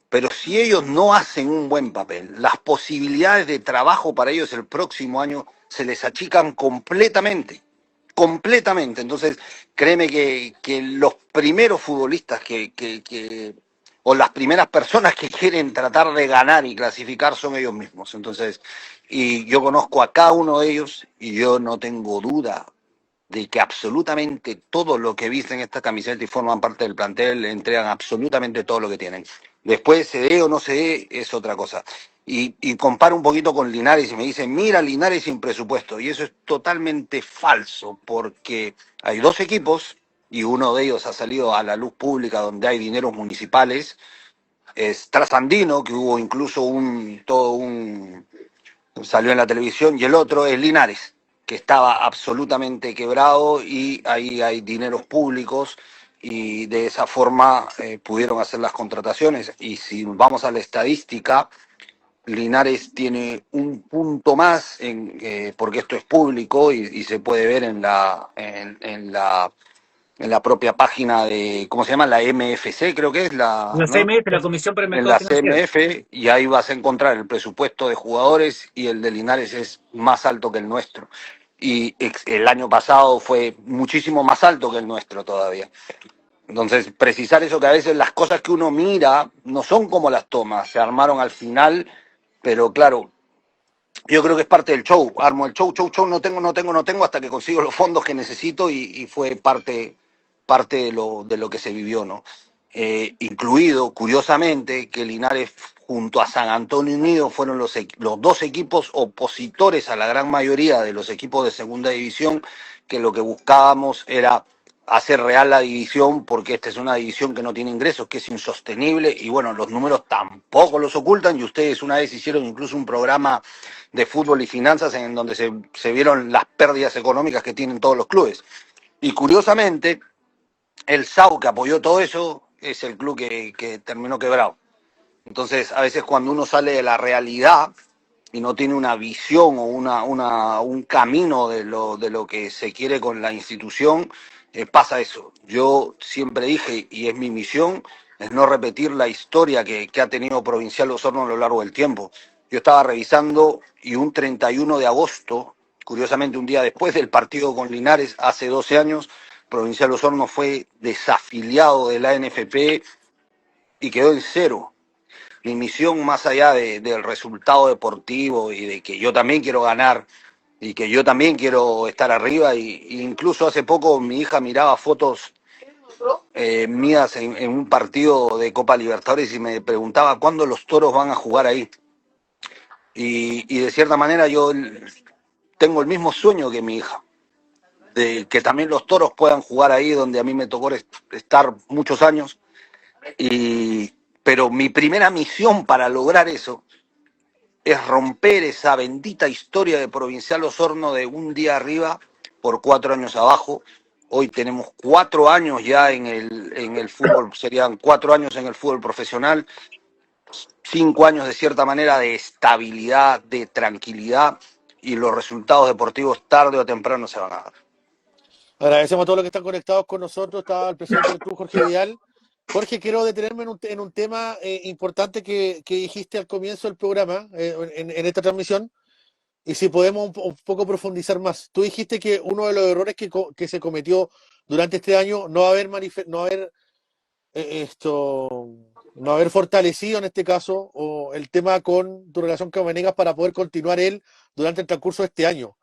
Speaker 1: pero si ellos no hacen un buen papel, las posibilidades de trabajo para ellos el próximo año se les achican completamente, completamente. Entonces, créeme que los primeros futbolistas o las primeras personas que quieren tratar de ganar y clasificar son ellos mismos. Entonces, y yo conozco a cada uno de ellos y yo no tengo duda de que absolutamente todo lo que visten esta camiseta y forman parte del plantel entregan absolutamente todo lo que tienen. Después se dé o no se dé es otra cosa. Y comparo un poquito con Linares y me dicen, mira, Linares sin presupuesto. Y eso es totalmente falso, porque hay dos equipos y uno de ellos ha salido a la luz pública donde hay dineros municipales. Es Trasandino, que hubo incluso salió en la televisión, y el otro es Linares, que estaba absolutamente quebrado y ahí hay dineros públicos y de esa forma pudieron hacer las contrataciones. Y si vamos a la estadística, Linares tiene un punto más porque esto es público y se puede ver en la propia página de, ¿cómo se llama? La MFC, creo que es
Speaker 3: La
Speaker 1: ¿no?
Speaker 3: CMF, la Comisión para el
Speaker 1: En
Speaker 3: Mercado
Speaker 1: la
Speaker 3: Financiero.
Speaker 1: CMF, y ahí vas a encontrar el presupuesto de jugadores y el de Linares es más alto que el nuestro. Y el año pasado fue muchísimo más alto que el nuestro todavía. Entonces, precisar eso, que a veces las cosas que uno mira no son como las toma, se armaron al final, pero claro, yo creo que es parte del show. Armo el show, no tengo hasta que consigo los fondos que necesito y fue parte de lo que se vivió, ¿no? Incluido, curiosamente, que Linares junto a San Antonio Unido fueron los dos equipos opositores a la gran mayoría de los equipos de segunda división, que lo que buscábamos era hacer real la división, porque esta es una división que no tiene ingresos, que es insostenible, y bueno, los números tampoco los ocultan, y ustedes una vez hicieron incluso un programa de fútbol y finanzas en donde se vieron las pérdidas económicas que tienen todos los clubes. Y curiosamente, el SAU que apoyó todo eso es el club que terminó quebrado. Entonces, a veces cuando uno sale de la realidad y no tiene una visión o un camino de lo que se quiere con la institución, pasa eso. Yo siempre dije, y es mi misión, es no repetir la historia que ha tenido Provincial Osorno a lo largo del tiempo. Yo estaba revisando y un 31 de agosto, curiosamente un día después del partido con Linares, hace 12 años, Provincial Osorno fue desafiliado de la NFP y quedó en cero. Mi misión, más allá del resultado deportivo y de que yo también quiero ganar y que yo también quiero estar arriba, y incluso hace poco mi hija miraba fotos mías en un partido de Copa Libertadores y me preguntaba cuándo los Toros van a jugar ahí. Y de cierta manera yo tengo el mismo sueño que mi hija, de que también los Toros puedan jugar ahí donde a mí me tocó estar muchos años. Pero mi primera misión para lograr eso es romper esa bendita historia de Provincial Osorno de un día arriba por 4 años abajo. Hoy tenemos 4 años ya en el fútbol, serían 4 años en el fútbol profesional, 5 años de cierta manera de estabilidad, de tranquilidad, y los resultados deportivos tarde o temprano se van a dar.
Speaker 2: Agradecemos a todos los que están conectados con nosotros. Está el presidente del club, Jorge Vidal. Jorge, quiero detenerme en un tema importante que dijiste al comienzo del programa, en esta transmisión, y si podemos un poco profundizar más. Tú dijiste que uno de los errores que se cometió durante este año, no haber fortalecido en este caso o el tema con tu relación con Venegas para poder continuar él durante el transcurso de este año.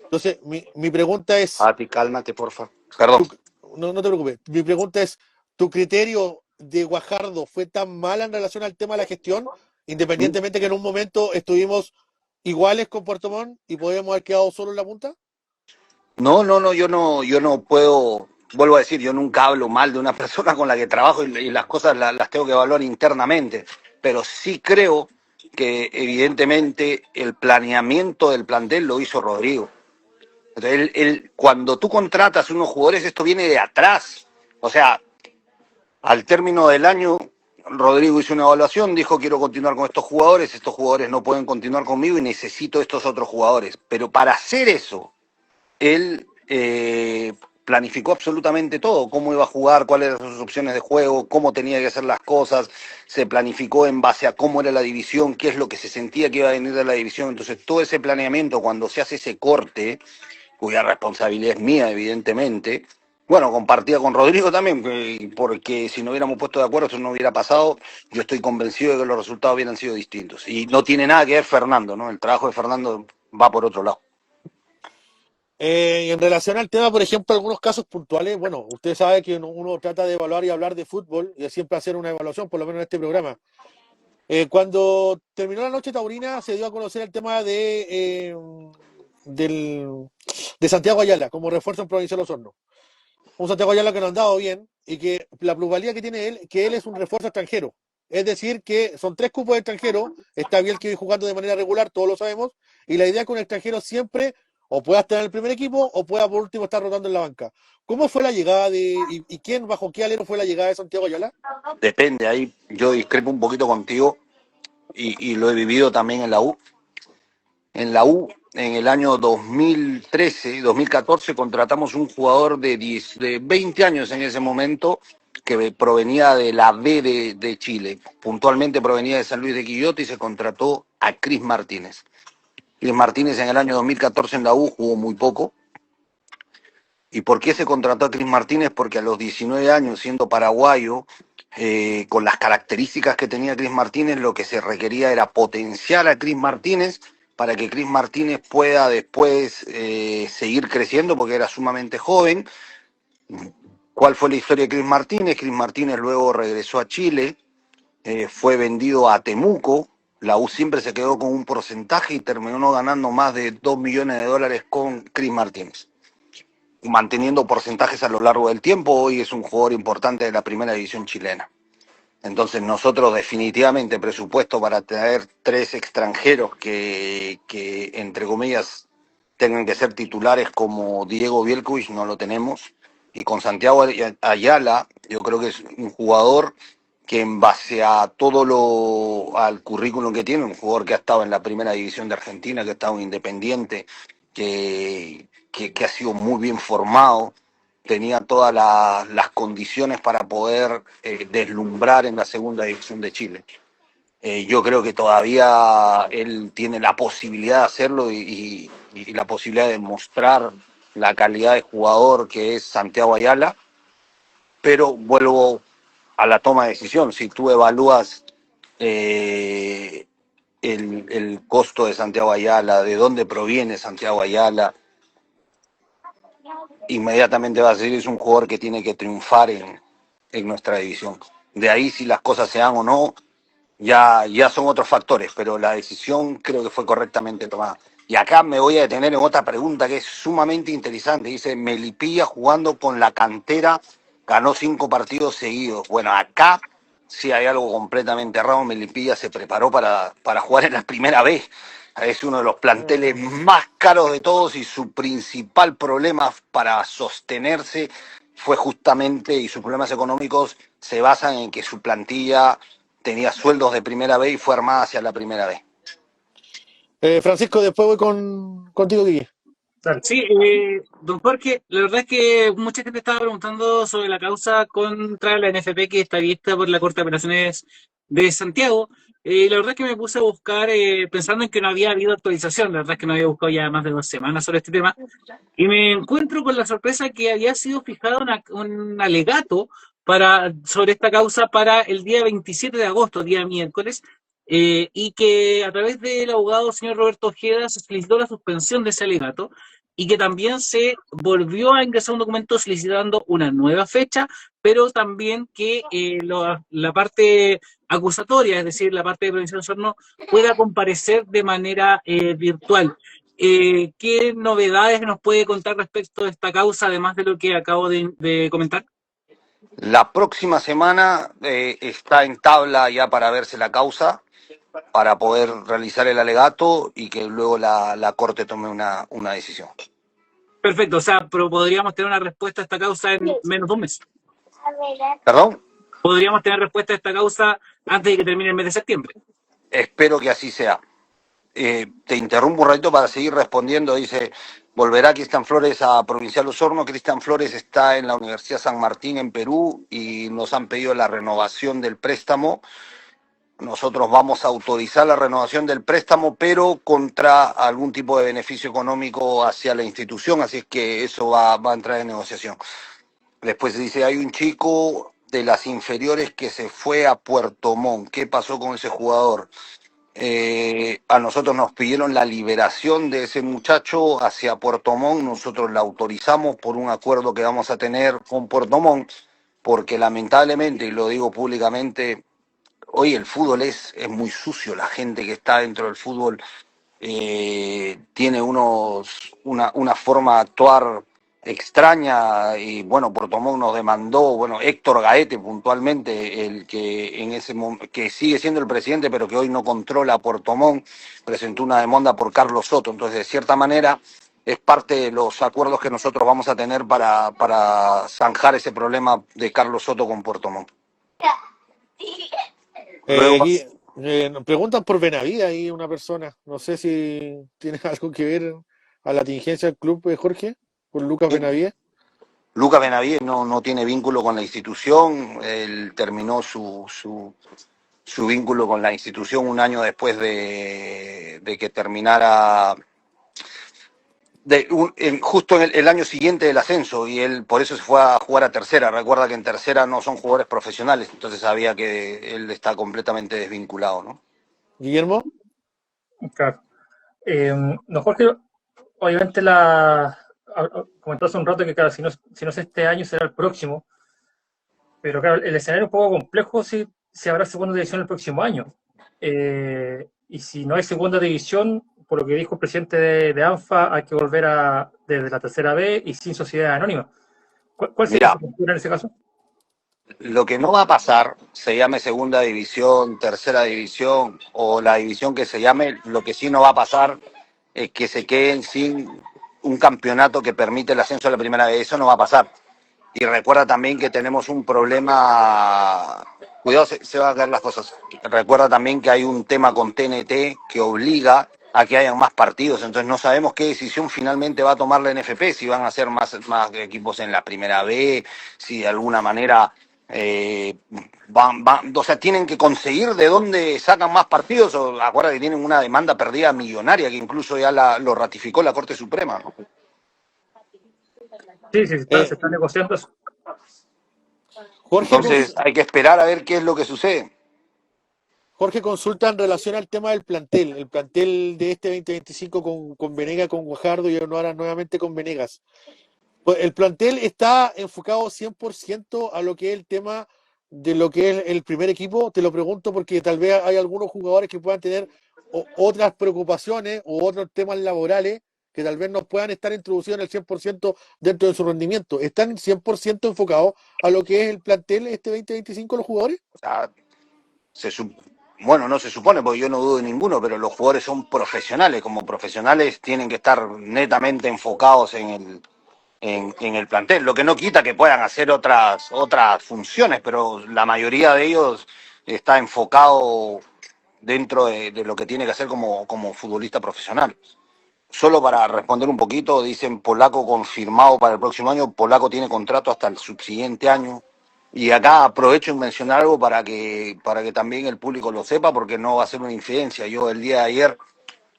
Speaker 2: Entonces, mi pregunta es,
Speaker 1: Pati, cálmate, porfa. Perdón.
Speaker 2: no te preocupes, mi pregunta es, ¿tu criterio de Guajardo fue tan mal en relación al tema de la gestión, independientemente que en un momento estuvimos iguales con Puerto Montt y podíamos haber quedado solo en la punta?
Speaker 1: No, yo no puedo, vuelvo a decir, yo nunca hablo mal de una persona con la que trabajo y las cosas las tengo que evaluar internamente, pero sí creo que evidentemente el planeamiento del plantel lo hizo Rodrigo. Entonces, cuando tú contratas unos jugadores, esto viene de atrás. O sea, al término del año, Rodrigo hizo una evaluación, dijo quiero continuar con estos jugadores no pueden continuar conmigo y necesito estos otros jugadores. Pero para hacer eso, él planificó absolutamente todo, cómo iba a jugar, cuáles eran sus opciones de juego, cómo tenía que hacer las cosas, se planificó en base a cómo era la división, qué es lo que se sentía que iba a venir de la división. Entonces todo ese planeamiento, cuando se hace ese corte, cuya responsabilidad es mía, evidentemente, bueno, compartida con Rodrigo también, porque si no hubiéramos puesto de acuerdo, eso no hubiera pasado. Yo estoy convencido de que los resultados hubieran sido distintos. Y no tiene nada que ver Fernando, ¿no? El trabajo de Fernando va por otro lado.
Speaker 2: Y en relación al tema, por ejemplo, algunos casos puntuales, bueno, usted sabe que uno trata de evaluar y hablar de fútbol y de siempre hacer una evaluación, por lo menos en este programa. Cuando terminó la noche taurina, se dio a conocer el tema de Santiago Ayala como refuerzo en Provincial Osorno. Un Santiago Ayala que no ha andado bien y que la plusvalía que tiene él, que él es un refuerzo extranjero. Es decir, que son 3 cupos de extranjero, está bien que jugando de manera regular, todos lo sabemos, y la idea es que un extranjero siempre o pueda estar en el primer equipo o pueda por último estar rotando en la banca. ¿Cómo fue la llegada y quién, bajo qué alero fue la llegada de Santiago Ayala?
Speaker 1: Depende, ahí yo discrepo un poquito contigo y lo he vivido también en la U. En la U, en el año 2013, 2014, contratamos un jugador de 20 años en ese momento que provenía de la B de Chile. Puntualmente provenía de San Luis de Quillota y se contrató a Cris Martínez. Cris Martínez en el año 2014 en la U jugó muy poco. ¿Y por qué se contrató a Cris Martínez? Porque a los 19 años, siendo paraguayo, con las características que tenía Cris Martínez, lo que se requería era potenciar a Cris Martínez para que Cris Martínez pueda después seguir creciendo, porque era sumamente joven. ¿Cuál fue la historia de Cris Martínez? Cris Martínez luego regresó a Chile, fue vendido a Temuco. La U siempre se quedó con un porcentaje y terminó ganando más de 2 millones de dólares con Cris Martínez, manteniendo porcentajes a lo largo del tiempo. Hoy es un jugador importante de la primera división chilena. Entonces nosotros definitivamente presupuesto para traer 3 extranjeros que entre comillas tengan que ser titulares como Diego Bielkovic no lo tenemos. Y con Santiago Ayala yo creo que es un jugador que en base a al currículum que tiene, un jugador que ha estado en la primera división de Argentina, que ha estado en Independiente, que ha sido muy bien formado, tenía todas las condiciones para poder deslumbrar en la segunda división de Chile. Yo creo que todavía él tiene la posibilidad de hacerlo y la posibilidad de mostrar la calidad de jugador que es Santiago Ayala, pero vuelvo a la toma de decisión. Si tú evalúas el costo de Santiago Ayala, de dónde proviene Santiago Ayala, inmediatamente vas a decir es un jugador que tiene que triunfar en nuestra división. De ahí si las cosas se dan o no, ya son otros factores, pero la decisión creo que fue correctamente tomada. Y acá me voy a detener en otra pregunta que es sumamente interesante. Dice, Melipilla jugando con la cantera ganó 5 partidos seguidos. Bueno, acá sí hay algo completamente errado. Melipilla se preparó para jugar en la primera vez. Es uno de los planteles más caros de todos y su principal problema para sostenerse fue justamente, y sus problemas económicos se basan en que su plantilla tenía sueldos de primera vez y fue armada hacia la primera vez.
Speaker 2: Francisco, después voy contigo, Guille.
Speaker 4: Dale.
Speaker 3: Sí, don Jorge, la verdad es que mucha gente estaba preguntando sobre la causa contra la NFP que está vista por la Corte de Apelaciones de Santiago. La verdad es que me puse a buscar pensando en que no había habido actualización, la verdad es que no había buscado ya más de 2 semanas sobre este tema, y me encuentro con la sorpresa que había sido fijado un alegato sobre esta causa para el día 27 de agosto, día miércoles, y que a través del abogado señor Roberto Ojeda se solicitó la suspensión de ese alegato y que también se volvió a ingresar un documento solicitando una nueva fecha, pero también que la parte acusatoria, es decir, la parte de Provincia de Osorno, pueda comparecer de manera virtual. ¿Qué novedades nos puede contar respecto de esta causa, además de lo que acabo de comentar?
Speaker 1: La próxima semana está en tabla ya para verse la causa, para poder realizar el alegato y que luego la Corte tome una decisión.
Speaker 3: Perfecto, o sea, pero podríamos tener una respuesta a esta causa en menos de un mes.
Speaker 1: ¿Perdón?
Speaker 3: Podríamos tener respuesta a esta causa antes de que termine el mes de septiembre.
Speaker 1: Espero que así sea. Te interrumpo un ratito para seguir respondiendo. Dice, ¿volverá Cristian Flores a Provincial Osorno? Cristian Flores está en la Universidad San Martín en Perú y nos han pedido la renovación del préstamo. Nosotros vamos a autorizar la renovación del préstamo, pero contra algún tipo de beneficio económico hacia la institución, así es que eso va a entrar en negociación. Después dice, hay un chico de las inferiores que se fue a Puerto Montt. ¿Qué pasó con ese jugador? A nosotros nos pidieron la liberación de ese muchacho hacia Puerto Montt. Nosotros la autorizamos por un acuerdo que vamos a tener con Puerto Montt, porque lamentablemente, y lo digo públicamente, hoy el fútbol es muy sucio. La gente que está dentro del fútbol tiene una forma de actuar extraña y bueno, Puerto Montt nos demandó, bueno, Héctor Gaete puntualmente, el que en ese que sigue siendo el presidente pero que hoy no controla Puerto Montt, presentó una demanda por Carlos Soto. Entonces, de cierta manera, es parte de los acuerdos que nosotros vamos a tener para zanjar ese problema de Carlos Soto con Puerto Montt. Luego,
Speaker 2: Guille, nos preguntan por Benavides ahí una persona. No sé si tiene algo que ver a la tingencia del club, Jorge, con Lucas Benavides.
Speaker 1: Lucas Benavides no tiene vínculo con la institución. Él terminó su vínculo con la institución un año después de que terminara justo en el año siguiente del ascenso, y él por eso se fue a jugar a tercera. Recuerda que en tercera no son jugadores profesionales, entonces sabía que él está completamente desvinculado, ¿no?
Speaker 2: Guillermo.
Speaker 4: Claro. No, Jorge, obviamente comentó hace un rato que, claro, si no es este año, será el próximo. Pero claro, el escenario es un poco complejo si habrá segunda división el próximo año. Y si no hay segunda división, por lo que dijo el presidente de ANFA, hay que volver desde la tercera B y sin sociedad anónima. ¿Cuál sería
Speaker 1: Mira,
Speaker 4: su postura en ese caso?
Speaker 1: lo que no va a pasar, se llame segunda división, tercera división o la división que se llame, lo que sí no va a pasar es que se queden sin un campeonato que permite el ascenso a la primera vez. Eso no va a pasar. Y recuerda también que tenemos un problema, cuidado, se van a caer las cosas. Recuerda también que hay un tema con TNT que obliga a que hayan más partidos, entonces no sabemos qué decisión finalmente va a tomar la NFP, si van a ser más equipos en la primera B, si de alguna manera o sea, tienen que conseguir de dónde sacan más partidos, o acuerda que tienen una demanda perdida millonaria que incluso ya lo ratificó la Corte Suprema, ¿no?
Speaker 4: Sí, se
Speaker 2: Eh,
Speaker 4: está negociando eso.
Speaker 2: Jorge,
Speaker 1: Entonces hay que esperar a ver qué es lo que sucede.
Speaker 2: Jorge consulta en relación al tema del plantel, el plantel de este 2025 con Venegas, con Guajardo y ahora nuevamente con Venegas. Pues el plantel está enfocado 100% a lo que es el tema de lo que es el primer equipo. Te lo pregunto porque tal vez hay algunos jugadores que puedan tener otras preocupaciones o otros temas laborales que tal vez no puedan estar introducidos en el 100% dentro de su rendimiento. ¿Están 100% enfocados a lo que es el plantel este 2025 los jugadores?
Speaker 1: O sea, bueno, no se supone, porque yo no dudo de ninguno, pero los jugadores son profesionales. Como profesionales tienen que estar netamente enfocados en el plantel. Lo que no quita que puedan hacer otras funciones, pero la mayoría de ellos está enfocado dentro de lo que tiene que hacer como futbolista profesional. Solo para responder un poquito, dicen Polaco confirmado para el próximo año. Polaco tiene contrato hasta el subsiguiente año. Y acá aprovecho en mencionar algo para que también el público lo sepa, porque no va a ser una infidencia. Yo el día de ayer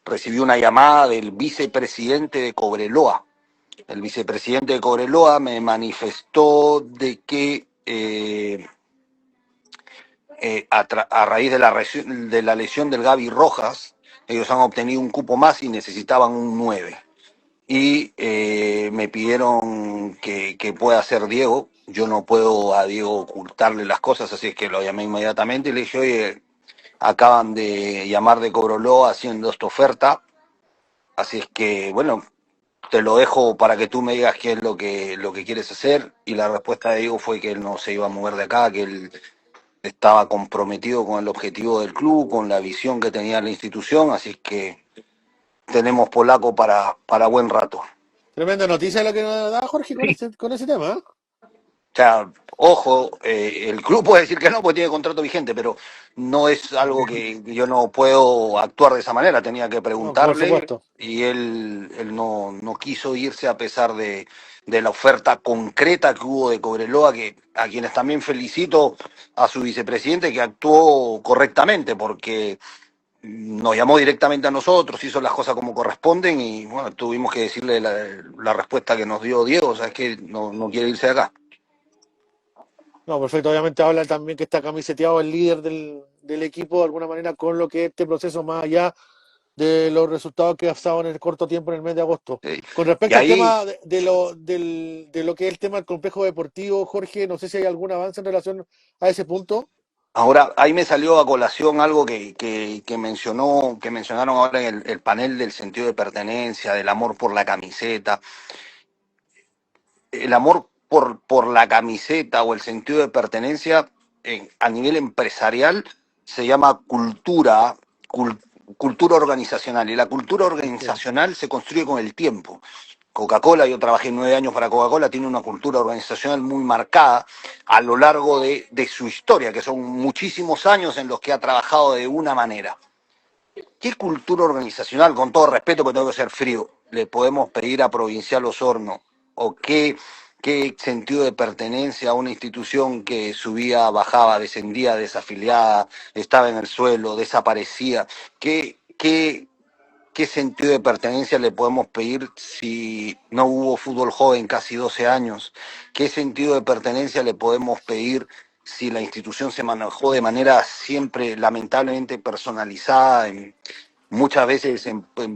Speaker 1: recibí una llamada del vicepresidente de Cobreloa. El vicepresidente de Cobreloa me manifestó de que a raíz de la lesión del Gaby Rojas, ellos han obtenido un cupo más y necesitaban un 9 y me pidieron que pueda ser Diego. Yo no puedo a Diego ocultarle las cosas, así es que lo llamé inmediatamente y le dije, oye, acaban de llamar de Cobreloa haciendo esta oferta, así es que, bueno, te lo dejo para que tú me digas qué es lo que quieres hacer. Y la respuesta de Diego fue que él no se iba a mover de acá, que él estaba comprometido con el objetivo del club, con la visión que tenía la institución, así es que tenemos Polaco para buen rato.
Speaker 2: Tremenda noticia lo que nos da Jorge
Speaker 3: Sí,
Speaker 2: con ese tema. ¿Eh?
Speaker 1: O sea, ojo, el club puede decir que no porque tiene contrato vigente, pero no es algo que yo no puedo actuar de esa manera. Tenía que
Speaker 2: No, por
Speaker 1: preguntarle
Speaker 2: supuesto.
Speaker 1: y él no quiso irse a pesar de la oferta concreta que hubo de Cobreloa, a quienes también felicito a su vicepresidente que actuó correctamente porque nos llamó directamente a nosotros, hizo las cosas como corresponden y bueno, tuvimos que decirle la respuesta que nos dio Diego, o sea, es que no quiere irse de acá.
Speaker 2: No, perfecto. Obviamente habla también que está camiseteado el líder del equipo de alguna manera con lo que es este proceso más allá de los resultados que ha estado en el corto tiempo en el mes de agosto.
Speaker 1: Sí.
Speaker 2: Con
Speaker 1: Y
Speaker 2: respecto al
Speaker 1: ahí,
Speaker 2: tema de lo que es el tema del complejo deportivo, Jorge, no sé si hay algún avance en relación a ese punto.
Speaker 1: ahora, ahí me salió a colación algo que mencionaron ahora en el panel del sentido de pertenencia, del amor por la camiseta. El amor por la camiseta o el sentido de pertenencia a nivel empresarial se llama cultura organizacional. Y la cultura
Speaker 2: Sí.
Speaker 1: organizacional se construye con el tiempo. Coca-Cola, yo trabajé 9 años para Coca-Cola, tiene una cultura organizacional muy marcada a lo largo de su historia, que son muchísimos años en los que ha trabajado de una manera. ¿Qué cultura organizacional, con todo respeto, porque tengo que ser frío, le podemos pedir a Provincial Osorno? ¿O qué sentido de pertenencia a una institución que subía, bajaba, descendía, desafiliada, estaba en el suelo, desaparecía? ¿Qué ¿qué sentido de pertenencia le podemos pedir si no hubo fútbol joven casi 12 años? ¿Qué sentido de pertenencia le podemos pedir si la institución se manejó de manera siempre lamentablemente personalizada, muchas veces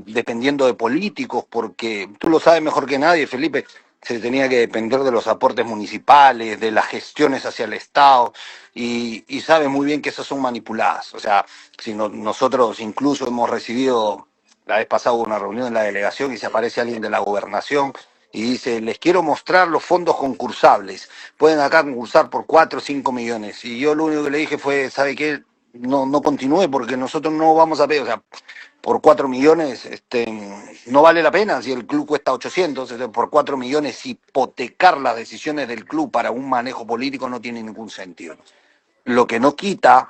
Speaker 1: dependiendo de políticos? Porque tú lo sabes mejor que nadie, Felipe, se tenía que depender de los aportes municipales, de las gestiones hacia el Estado, y sabes muy bien que esas son manipuladas. O sea, si nosotros incluso hemos recibido, la vez pasada hubo una reunión en la delegación y se aparece alguien de la gobernación y dice, les quiero mostrar los fondos concursables, pueden acá concursar por 4 o 5 millones. Y yo lo único que le dije fue, ¿sabe qué? No continúe porque nosotros no vamos a pedir, o sea, por 4 millones no vale la pena si el club cuesta 800, por 4 millones hipotecar las decisiones del club para un manejo político no tiene ningún sentido. Lo que no quita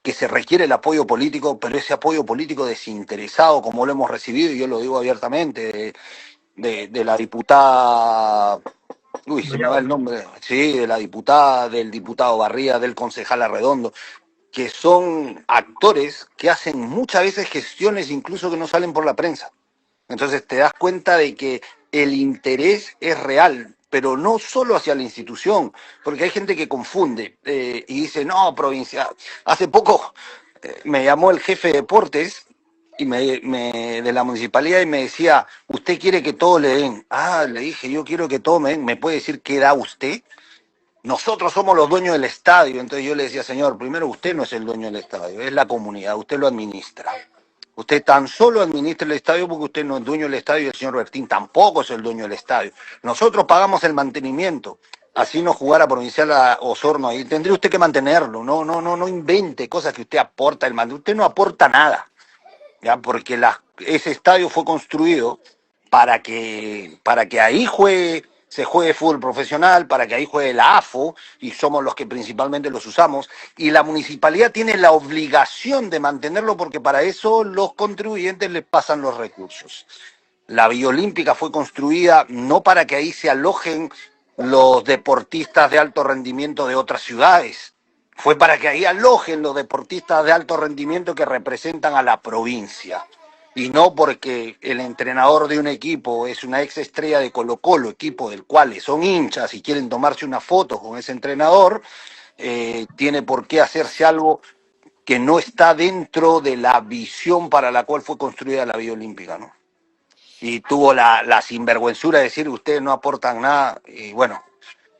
Speaker 1: que se requiere el apoyo político, pero ese apoyo político desinteresado, como lo hemos recibido, y yo lo digo abiertamente, de la diputada, uy, se me va el nombre, sí, de la diputada, del diputado Barría, del concejal Arredondo, que son actores que hacen muchas veces gestiones incluso que no salen por la prensa. Entonces te das cuenta de que el interés es real, pero no solo hacia la institución, porque hay gente que confunde y dice, no, provincia. Hace poco me llamó el jefe de deportes y de la municipalidad y me decía, ¿usted quiere que todo le den? Ah, le dije, yo quiero que todo me den. ¿Me puede decir qué da usted? Nosotros somos los dueños del estadio. Entonces yo le decía, señor, primero usted no es el dueño del estadio, es la comunidad, usted lo administra. Usted tan solo administra el estadio porque usted no es dueño del estadio y el señor Bertín tampoco es el dueño del estadio. Nosotros pagamos el mantenimiento. Así no jugara Provincial a Osorno ahí. Tendría usted que mantenerlo. No invente cosas que usted aporta el mantenimiento. Usted no aporta nada. ¿Ya? Porque ese estadio fue construido para que ahí se juegue fútbol profesional, para que ahí juegue la AFO, y somos los que principalmente los usamos, y la municipalidad tiene la obligación de mantenerlo porque para eso los contribuyentes les pasan los recursos. La Villa Olímpica fue construida no para que ahí se alojen los deportistas de alto rendimiento de otras ciudades, fue para que ahí alojen los deportistas de alto rendimiento que representan a la provincia. Y no porque el entrenador de un equipo es una ex estrella de Colo-Colo, equipo del cual son hinchas y quieren tomarse una foto con ese entrenador, tiene por qué hacerse algo que no está dentro de la visión para la cual fue construida la Villa Olímpica, ¿no? Y tuvo la sinvergüenzura de decir ustedes no aportan nada, y bueno,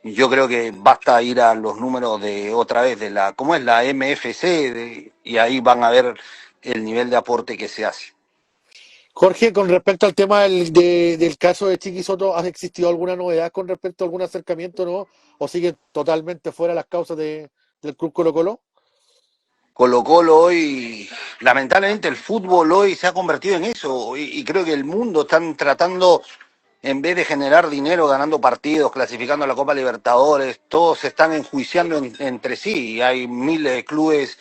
Speaker 1: yo creo que basta ir a los números de otra vez de ¿cómo es? La MFC, y ahí van a ver el nivel de aporte que se hace.
Speaker 2: Jorge, con respecto al tema del caso de Chiqui Soto, ¿ha existido alguna novedad con respecto a algún acercamiento, no? ¿O sigue totalmente fuera las causas del Club Colo-Colo?
Speaker 1: Colo-Colo hoy, lamentablemente el fútbol hoy se ha convertido en eso, y creo que el mundo están tratando, en vez de generar dinero ganando partidos, clasificando a la Copa Libertadores, todos se están enjuiciando entre sí, y hay miles de clubes,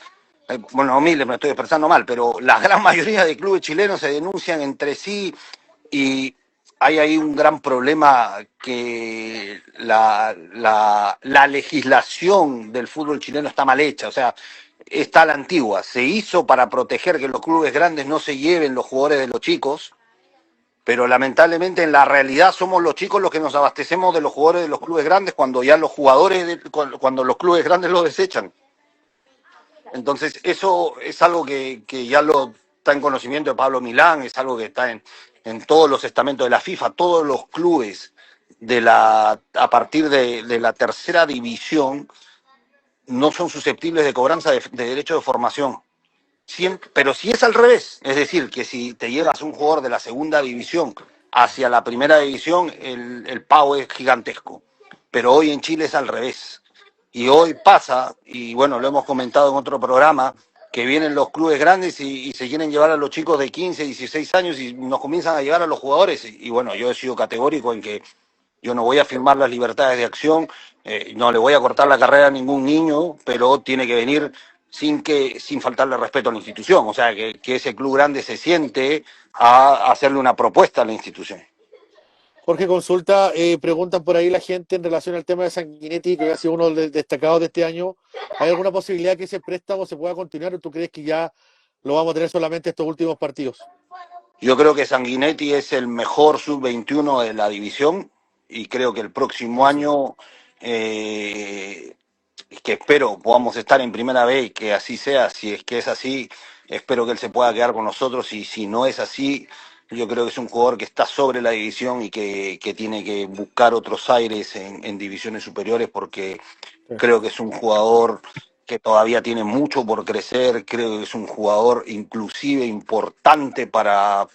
Speaker 1: bueno, miles, me estoy expresando mal, pero la gran mayoría de clubes chilenos se denuncian entre sí, y hay ahí un gran problema que la legislación del fútbol chileno está mal hecha, o sea, está a la antigua. Se hizo para proteger que los clubes grandes no se lleven los jugadores de los chicos, pero lamentablemente en la realidad somos los chicos los que nos abastecemos de los jugadores de los clubes grandes cuando ya los jugadores, cuando los clubes grandes los desechan. Entonces eso es algo que ya lo está en conocimiento de Pablo Milán, es algo que está en todos los estamentos de la FIFA, todos los clubes a partir de la tercera división no son susceptibles de cobranza de derecho de formación. Pero si es al revés, es decir, que si te llevas un jugador de la segunda división hacia la primera división, el pago es gigantesco. Pero hoy en Chile es al revés. Y hoy pasa, y bueno, lo hemos comentado en otro programa, que vienen los clubes grandes y se quieren llevar a los chicos de 15, 16 años y nos comienzan a llevar a los jugadores. Y bueno, yo he sido categórico en que yo no voy a firmar las libertades de acción, no le voy a cortar la carrera a ningún niño, pero tiene que venir sin faltarle respeto a la institución. O sea, que ese club grande se siente a hacerle una propuesta a la institución.
Speaker 2: Jorge, consulta, preguntan por ahí la gente en relación al tema de Sanguinetti, que ha sido uno de los destacados de este año. ¿Hay alguna posibilidad que ese préstamo se pueda continuar o tú crees que ya lo vamos a tener solamente estos últimos partidos?
Speaker 1: Yo creo que Sanguinetti es el mejor sub-21 de la división y creo que el próximo
Speaker 2: Así.
Speaker 1: año, que espero podamos estar en primera vez y que así sea. Si es que es así, espero que él se pueda quedar con nosotros, y si no es así, yo creo que es un jugador que está sobre la división y que tiene que buscar otros aires en divisiones superiores, porque
Speaker 2: Sí.
Speaker 1: creo que es un jugador que todavía tiene mucho por crecer. Creo que es un jugador inclusive importante para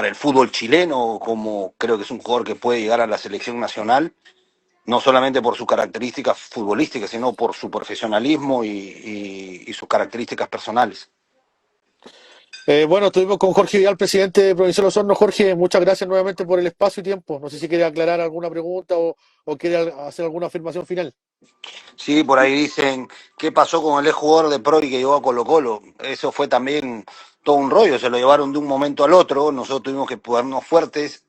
Speaker 1: el fútbol chileno, como creo que es un jugador que puede llegar a la selección nacional, no solamente por sus características futbolísticas, sino por su profesionalismo y sus características personales.
Speaker 2: Bueno, estuvimos con Jorge Vidal, presidente de Provincial Osorno. Jorge, muchas gracias nuevamente por el espacio y tiempo. No sé si quiere aclarar alguna pregunta o quiere hacer alguna afirmación final.
Speaker 1: Sí, por ahí dicen, ¿qué pasó con el ex jugador de Pro y que llegó a Colo-Colo? Eso fue también todo un rollo, se lo llevaron de un momento al otro, nosotros tuvimos que ponernos fuertes.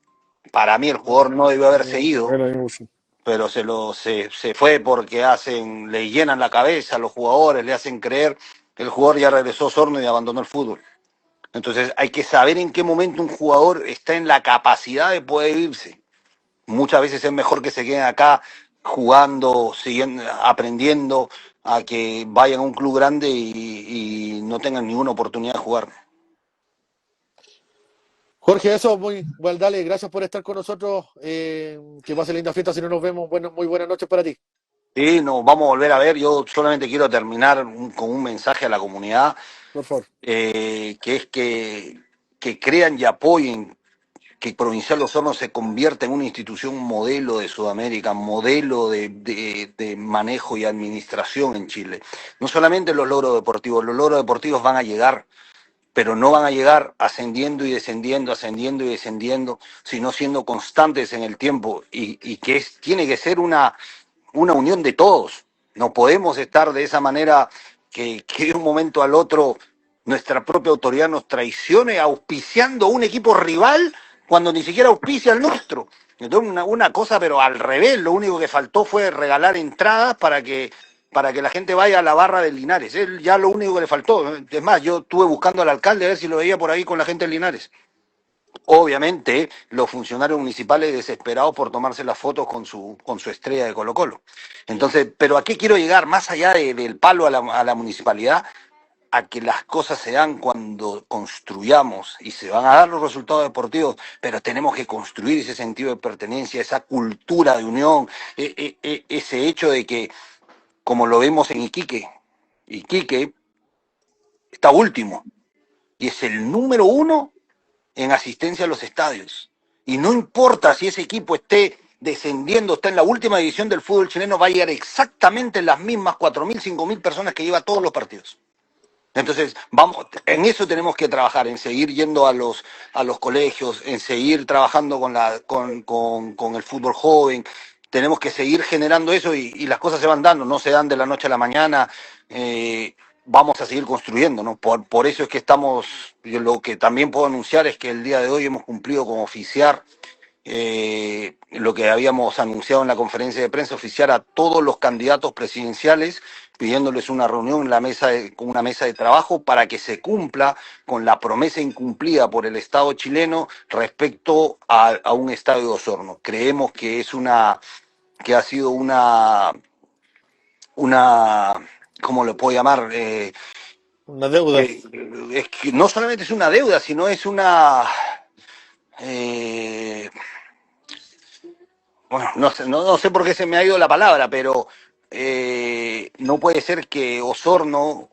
Speaker 1: Para mí el jugador no debió haber seguido, pero se fue porque le llenan la cabeza a los jugadores, le hacen creer que el jugador ya regresó a Osorno y abandonó el fútbol. Entonces hay que saber en qué momento un jugador está en la capacidad de poder irse. Muchas veces es mejor que se queden acá jugando, siguiendo, aprendiendo, a que vayan a un club grande y no tengan ninguna oportunidad de jugar.
Speaker 2: Jorge, eso, bueno, dale, gracias por estar con nosotros. Que pase linda fiesta si no nos vemos. Bueno, muy buenas noches para ti.
Speaker 1: Sí, nos vamos a volver a ver. Yo solamente quiero terminar con un mensaje a la comunidad,
Speaker 2: Por favor.
Speaker 1: que es que crean y apoyen que Provincial Osorno se convierta en una institución modelo de Sudamérica, modelo de manejo y administración en Chile. No solamente los logros deportivos van a llegar, pero no van a llegar ascendiendo y descendiendo, ascendiendo y descendiendo, sino siendo constantes en el tiempo, y que tiene que ser una unión de todos. No podemos estar de esa manera que de un momento al otro nuestra propia autoridad nos traicione auspiciando un equipo rival cuando ni siquiera auspicia el nuestro. Entonces, una cosa, pero al revés. Lo único que faltó fue regalar entradas para que la gente vaya a la barra de Linares. Él ya lo único que le faltó. Es más, yo estuve buscando al alcalde a ver si lo veía por ahí con la gente de Linares. Obviamente, los funcionarios municipales desesperados por tomarse las fotos con su estrella de Colo-Colo. Entonces, ¿pero a qué quiero llegar? Más allá del palo a la municipalidad, a que las cosas se dan cuando construyamos, y se van a dar los resultados deportivos, pero tenemos que construir ese sentido de pertenencia, esa cultura de unión, ese hecho de que, como lo vemos en Iquique está último y es el número uno en asistencia a los estadios. Y no importa si ese equipo esté descendiendo, está en la última división del fútbol chileno, va a llegar exactamente las mismas 4.000, 5.000 personas que lleva todos los partidos. Entonces, en eso tenemos que trabajar, en seguir yendo a los colegios, en seguir trabajando con el fútbol joven. Tenemos que seguir generando eso, y las cosas se van dando, no se dan de la noche a la mañana. Vamos a seguir construyendo, ¿no? Por eso es que lo que también puedo anunciar es que el día de hoy hemos cumplido con oficiar lo que habíamos anunciado en la conferencia de prensa, oficiar a todos los candidatos presidenciales, pidiéndoles una reunión con una mesa de trabajo para que se cumpla con la promesa incumplida por el Estado chileno respecto a un estadio de Osorno. Creemos que ha sido ¿cómo lo puedo llamar?
Speaker 2: Una deuda.
Speaker 1: Es que no solamente es una deuda, sino es eh, bueno, no sé por qué se me ha ido la palabra, pero no puede ser que Osorno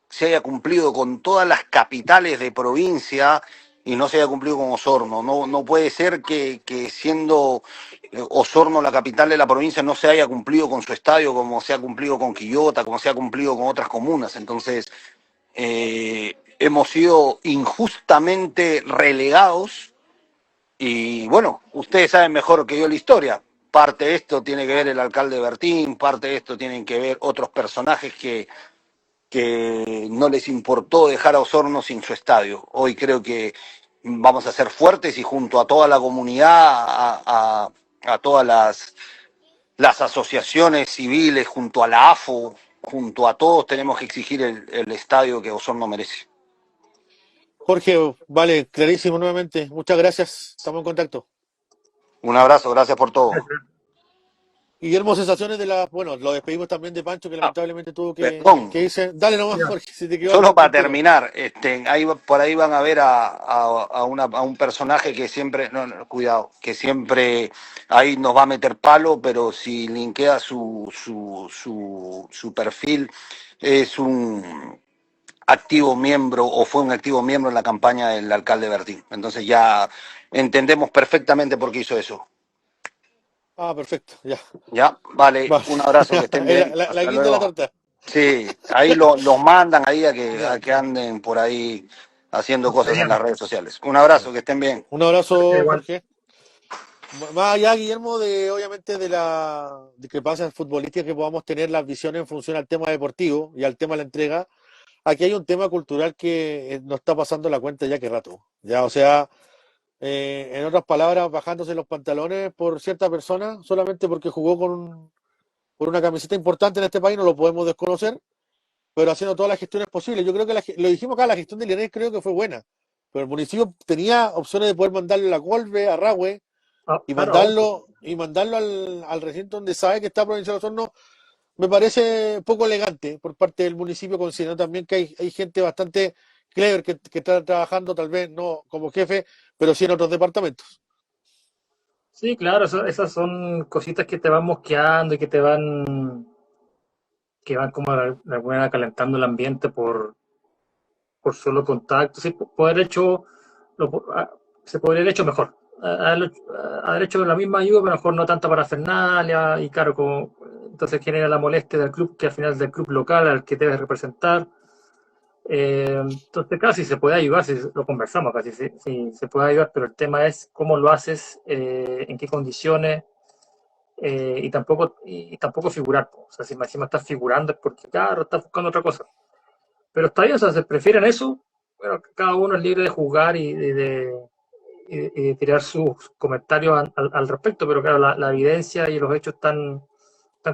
Speaker 1: se haya cumplido con todas las capitales de provincia y no se haya cumplido con Osorno. No puede ser que siendo Osorno la capital de la provincia no se haya cumplido con su estadio como se ha cumplido con Quillota, como se ha cumplido con otras comunas. Entonces, hemos sido injustamente relegados. Y bueno, ustedes saben mejor que yo la historia. Parte de esto tiene que ver el alcalde Bertín, parte de esto tienen que ver otros personajes que no les importó dejar a Osorno sin su estadio. Hoy creo que vamos a ser fuertes, y junto a toda la comunidad, a todas las asociaciones civiles, junto a la AFO, junto a todos tenemos que exigir el estadio que Osorno merece.
Speaker 2: Jorge, vale, clarísimo nuevamente. Muchas gracias. Estamos en contacto.
Speaker 1: Un abrazo, gracias por todo.
Speaker 2: Guillermo, sensaciones de la... Bueno, lo despedimos también de Pancho, que
Speaker 1: Ah,
Speaker 2: lamentablemente tuvo
Speaker 1: perdón,
Speaker 2: que irse. Dale nomás,
Speaker 4: Ya.
Speaker 2: Jorge, si te quedó
Speaker 1: solo
Speaker 2: algún
Speaker 1: para
Speaker 2: puntero.
Speaker 1: terminar, por ahí van a ver a un personaje que siempre, no, cuidado, que siempre ahí nos va a meter palo, pero si linkea su perfil, es un activo miembro o fue un activo miembro en la campaña del alcalde Bertín. Entonces ya entendemos perfectamente por qué hizo eso.
Speaker 2: Ah, perfecto, ya.
Speaker 1: Ya, vale,
Speaker 2: Vale.
Speaker 1: un abrazo, que estén
Speaker 2: La,
Speaker 1: bien,
Speaker 2: la
Speaker 1: hasta
Speaker 2: guinda de la
Speaker 1: luego.
Speaker 2: torta.
Speaker 1: Sí, ahí los mandan ahí
Speaker 2: Ya,
Speaker 1: a que anden por ahí haciendo
Speaker 4: Está
Speaker 1: cosas en
Speaker 4: bien.
Speaker 1: las redes sociales. Un abrazo,
Speaker 2: ya.
Speaker 1: que estén bien.
Speaker 2: Un abrazo,
Speaker 4: Igual.
Speaker 2: Jorge. Más allá, Guillermo, de obviamente de la discrepancia futbolística que podamos tener las visiones en función al tema deportivo y al tema de la entrega, aquí hay un tema cultural que nos está pasando la cuenta ya que rato. Ya, o sea, en otras palabras, bajándose los pantalones por cierta persona, solamente porque jugó por una camiseta importante en este país, no lo podemos desconocer, pero haciendo todas las gestiones posibles. Yo creo que lo dijimos acá, la gestión de Linares creo que fue buena, pero el municipio tenía opciones de poder mandarle a Colbe, a Rahue,
Speaker 4: Ah,
Speaker 2: y
Speaker 4: claro, a otro.
Speaker 2: mandarlo al recinto donde sabe que está Provincia de Osorno, me parece poco elegante por parte del municipio, considerando también que hay gente bastante clever que está trabajando, tal vez no como jefe, pero sí en otros departamentos.
Speaker 4: Sí, claro, esas son cositas que te van mosqueando y que van como de alguna manera calentando el ambiente por solo contacto. Sí, poder hecho, se podría haber hecho mejor. Haber hecho la misma ayuda, pero mejor no tanta parafernalia, y claro, como, entonces genera la molestia del club, que al final es del club local al que debes representar. Entonces, casi se puede ayudar, si lo conversamos casi, si se puede ayudar, pero el tema es cómo lo haces, en qué condiciones, y tampoco figurar. O sea, si encima estás figurando es porque, claro, estás buscando otra cosa. Pero está bien, o sea, se prefieren eso. Bueno, cada uno es libre de juzgar y de tirar sus comentarios al respecto, pero claro, la evidencia y los hechos están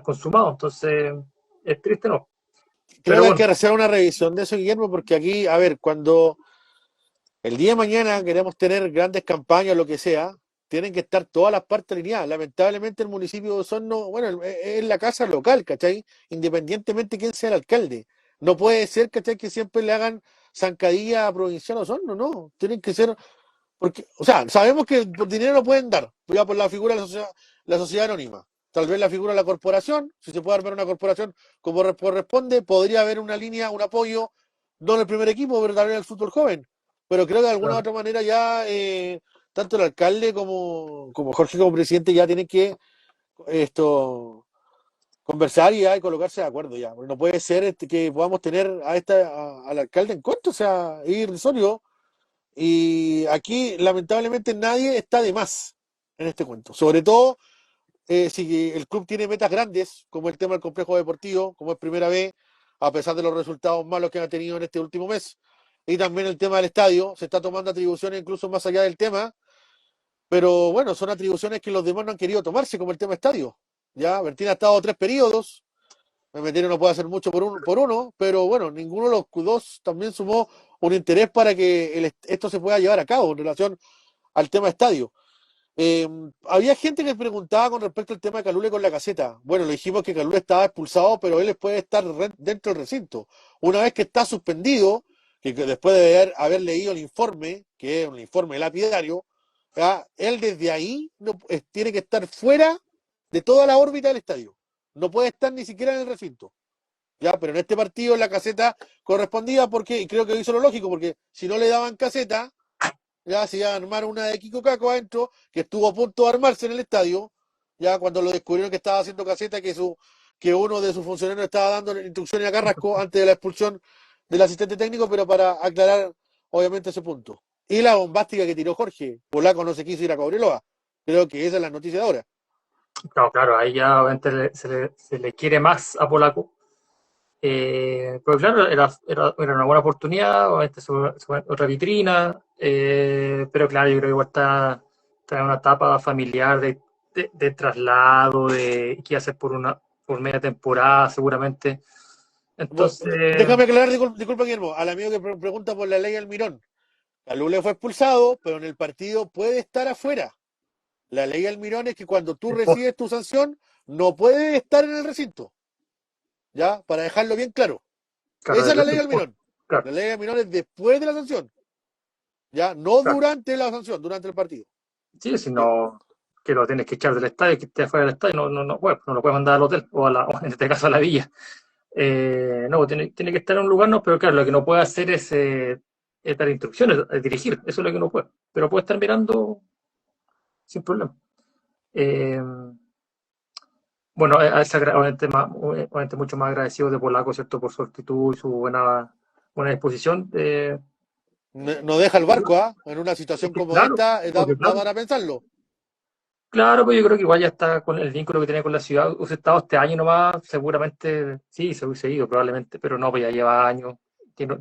Speaker 4: consumados, entonces es triste, ¿no?
Speaker 2: Creo
Speaker 4: Pero
Speaker 2: que hay que
Speaker 4: bueno,
Speaker 2: hacer una revisión de eso, Guillermo, porque aquí, a ver, cuando el día de mañana queremos tener grandes campañas, lo que sea, tienen que estar todas las partes alineadas. Lamentablemente el municipio de Osorno, bueno, es la casa local, ¿cachai? Independientemente de quién sea el alcalde. No puede ser, ¿cachai? Que siempre le hagan zancadilla a Provincial Osorno, no. Tienen que ser, porque, o sea, sabemos que por dinero no pueden dar, ya por la figura de la sociedad anónima. Tal vez la figura de la corporación, si se puede armar una corporación como corresponde, podría haber una línea, un apoyo, no en el primer equipo, pero también en el fútbol joven. Pero creo que de alguna u
Speaker 4: claro,
Speaker 2: otra manera ya tanto el alcalde como Jorge como presidente ya tienen que esto conversar y ya y colocarse de acuerdo ya. Porque no puede ser que podamos tener al alcalde en contra, o sea, es irrisorio. Y aquí lamentablemente nadie está de más en este cuento. Sobre todo si el club tiene metas grandes, como el tema del complejo deportivo, como es primera vez, a pesar de los resultados malos que ha tenido en este último mes. Y también el tema del estadio, se está tomando atribuciones incluso más allá del tema, pero bueno, son atribuciones que los demás no han querido tomarse, como el tema estadio. Ya, Bertín ha estado 3 periodos, Memetero no puede hacer mucho por uno, pero bueno, ninguno de los dos también sumó un interés para que esto se pueda llevar a cabo en relación al tema estadio. Había gente que preguntaba con respecto al tema de Calule con la caseta. Bueno, le dijimos que Calule estaba expulsado, pero él puede estar dentro del recinto. Una vez que está suspendido, que después de haber leído el informe, que es un informe lapidario, ¿ya? Él desde ahí tiene que estar fuera de toda la órbita del estadio. No puede estar ni siquiera en el recinto. ¿Ya? Pero en este partido la caseta correspondía porque, y creo que hizo lo lógico, porque si no le daban caseta, ya se iba a armar una de Kiko Caco adentro, que estuvo a punto de armarse en el estadio, ya cuando lo descubrieron que estaba haciendo caseta, que uno de sus funcionarios estaba dando instrucciones a Carrasco antes de la expulsión del asistente técnico, pero para aclarar obviamente ese punto. Y la bombástica que tiró Jorge, Polaco no se quiso ir a Cobreloa. Creo que esa es la noticia de ahora.
Speaker 4: claro, ahí ya obviamente se le quiere más a Polaco. Pero claro, era una buena oportunidad, obviamente otra vitrina, pero claro, yo creo que igual está en una etapa familiar de traslado, de qué hacer por media temporada, seguramente. Entonces,
Speaker 2: Déjame aclarar, disculpa Guillermo, al amigo que pregunta por la ley Almirón. Calule fue expulsado, pero en el partido puede estar afuera. La ley Almirón es que cuando tú recibes tu sanción, no puedes estar en el recinto. ¿Ya? Para dejarlo bien claro.
Speaker 4: claro,
Speaker 2: Esa es la ley Almirón.
Speaker 4: claro,
Speaker 2: La ley Almirón es después de la sanción. ¿Ya? No
Speaker 4: claro.
Speaker 2: durante la sanción, durante el partido.
Speaker 4: Sí, si
Speaker 2: Bien.
Speaker 4: no, que lo tienes que echar del estadio, que esté afuera del estadio, no lo puedes mandar al hotel o en este caso a la villa. No, tiene que estar en un lugar, no, pero claro, lo que no puede hacer es dar instrucciones, es dirigir, eso es lo que no puede. Pero puede estar mirando sin problema. Eh, bueno, obviamente mucho más agradecido de Polaco, ¿cierto? Por su actitud y su buena disposición.
Speaker 2: No deja el barco, ¿ah? En una
Speaker 4: Es
Speaker 2: situación
Speaker 4: que
Speaker 2: como
Speaker 4: claro,
Speaker 2: esta,
Speaker 4: porque
Speaker 2: da
Speaker 4: claro,
Speaker 2: para pensarlo.
Speaker 4: claro, pues yo creo que igual ya está con el vínculo que tiene con la ciudad. Hubiese estado este año nomás, seguramente sí, se hubiese ido probablemente, pero no, pues ya lleva años, tiene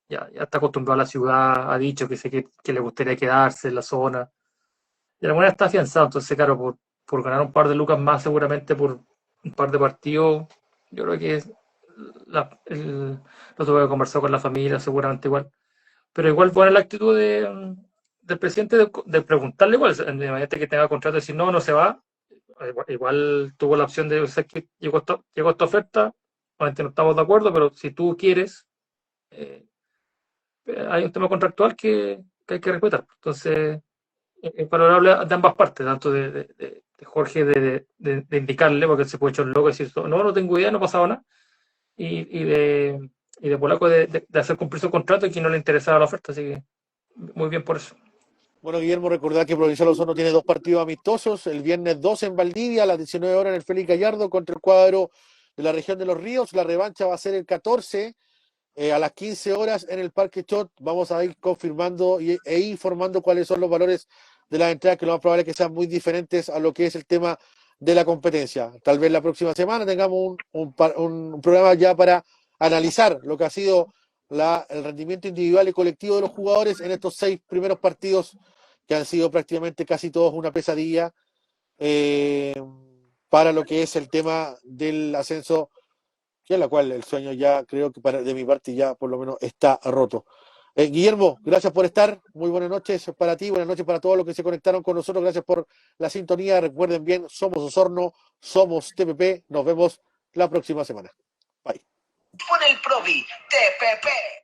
Speaker 4: ya está acostumbrado a la ciudad, ha dicho que le gustaría quedarse en la zona. De alguna manera está afianzado, entonces claro, por ganar un par de lucas más seguramente por un par de partidos, yo creo que lo tuve que conversar con la familia seguramente igual. Pero igual buena la actitud del presidente de preguntarle igual, inmediatamente que tenga contrato, decir no, no se va. Igual tuvo la opción de, o sea, que llegó esta oferta, obviamente no estamos de acuerdo, pero si tú quieres, eh, hay un tema contractual que hay que respetar. Entonces, es valorable de ambas partes, tanto de Jorge de indicarle, porque él se puede echar un loco y decir, no tengo idea, no pasaba nada, y de Polaco de hacer cumplir su contrato y que no le interesaba la oferta, así que muy bien por eso.
Speaker 2: Bueno, Guillermo, recordar que Provincial Osorno tiene dos partidos amistosos. El viernes 12 en Valdivia, a las 19 horas en el Félix Gallardo contra el cuadro de la región de Los Ríos. La revancha va a ser el 14 a las 15 horas en el Parque Chot. Vamos a ir confirmando e informando cuáles son los valores de las entradas, que lo más probable es que sean muy diferentes a lo que es el tema de la competencia. Tal vez la próxima semana tengamos un programa ya para analizar lo que ha sido el rendimiento individual y colectivo de los jugadores en estos 6 primeros partidos, que han sido prácticamente casi todos una pesadilla eh, para lo que es el tema del ascenso, que es la cual el sueño ya creo que de mi parte ya por lo menos está roto. Guillermo, gracias por estar. Muy buenas noches para ti, buenas noches para todos los que se conectaron con nosotros. Gracias por la sintonía. Recuerden bien, somos Osorno, somos TPP. Nos vemos la próxima semana. Bye.
Speaker 5: Por el Provi, TPP.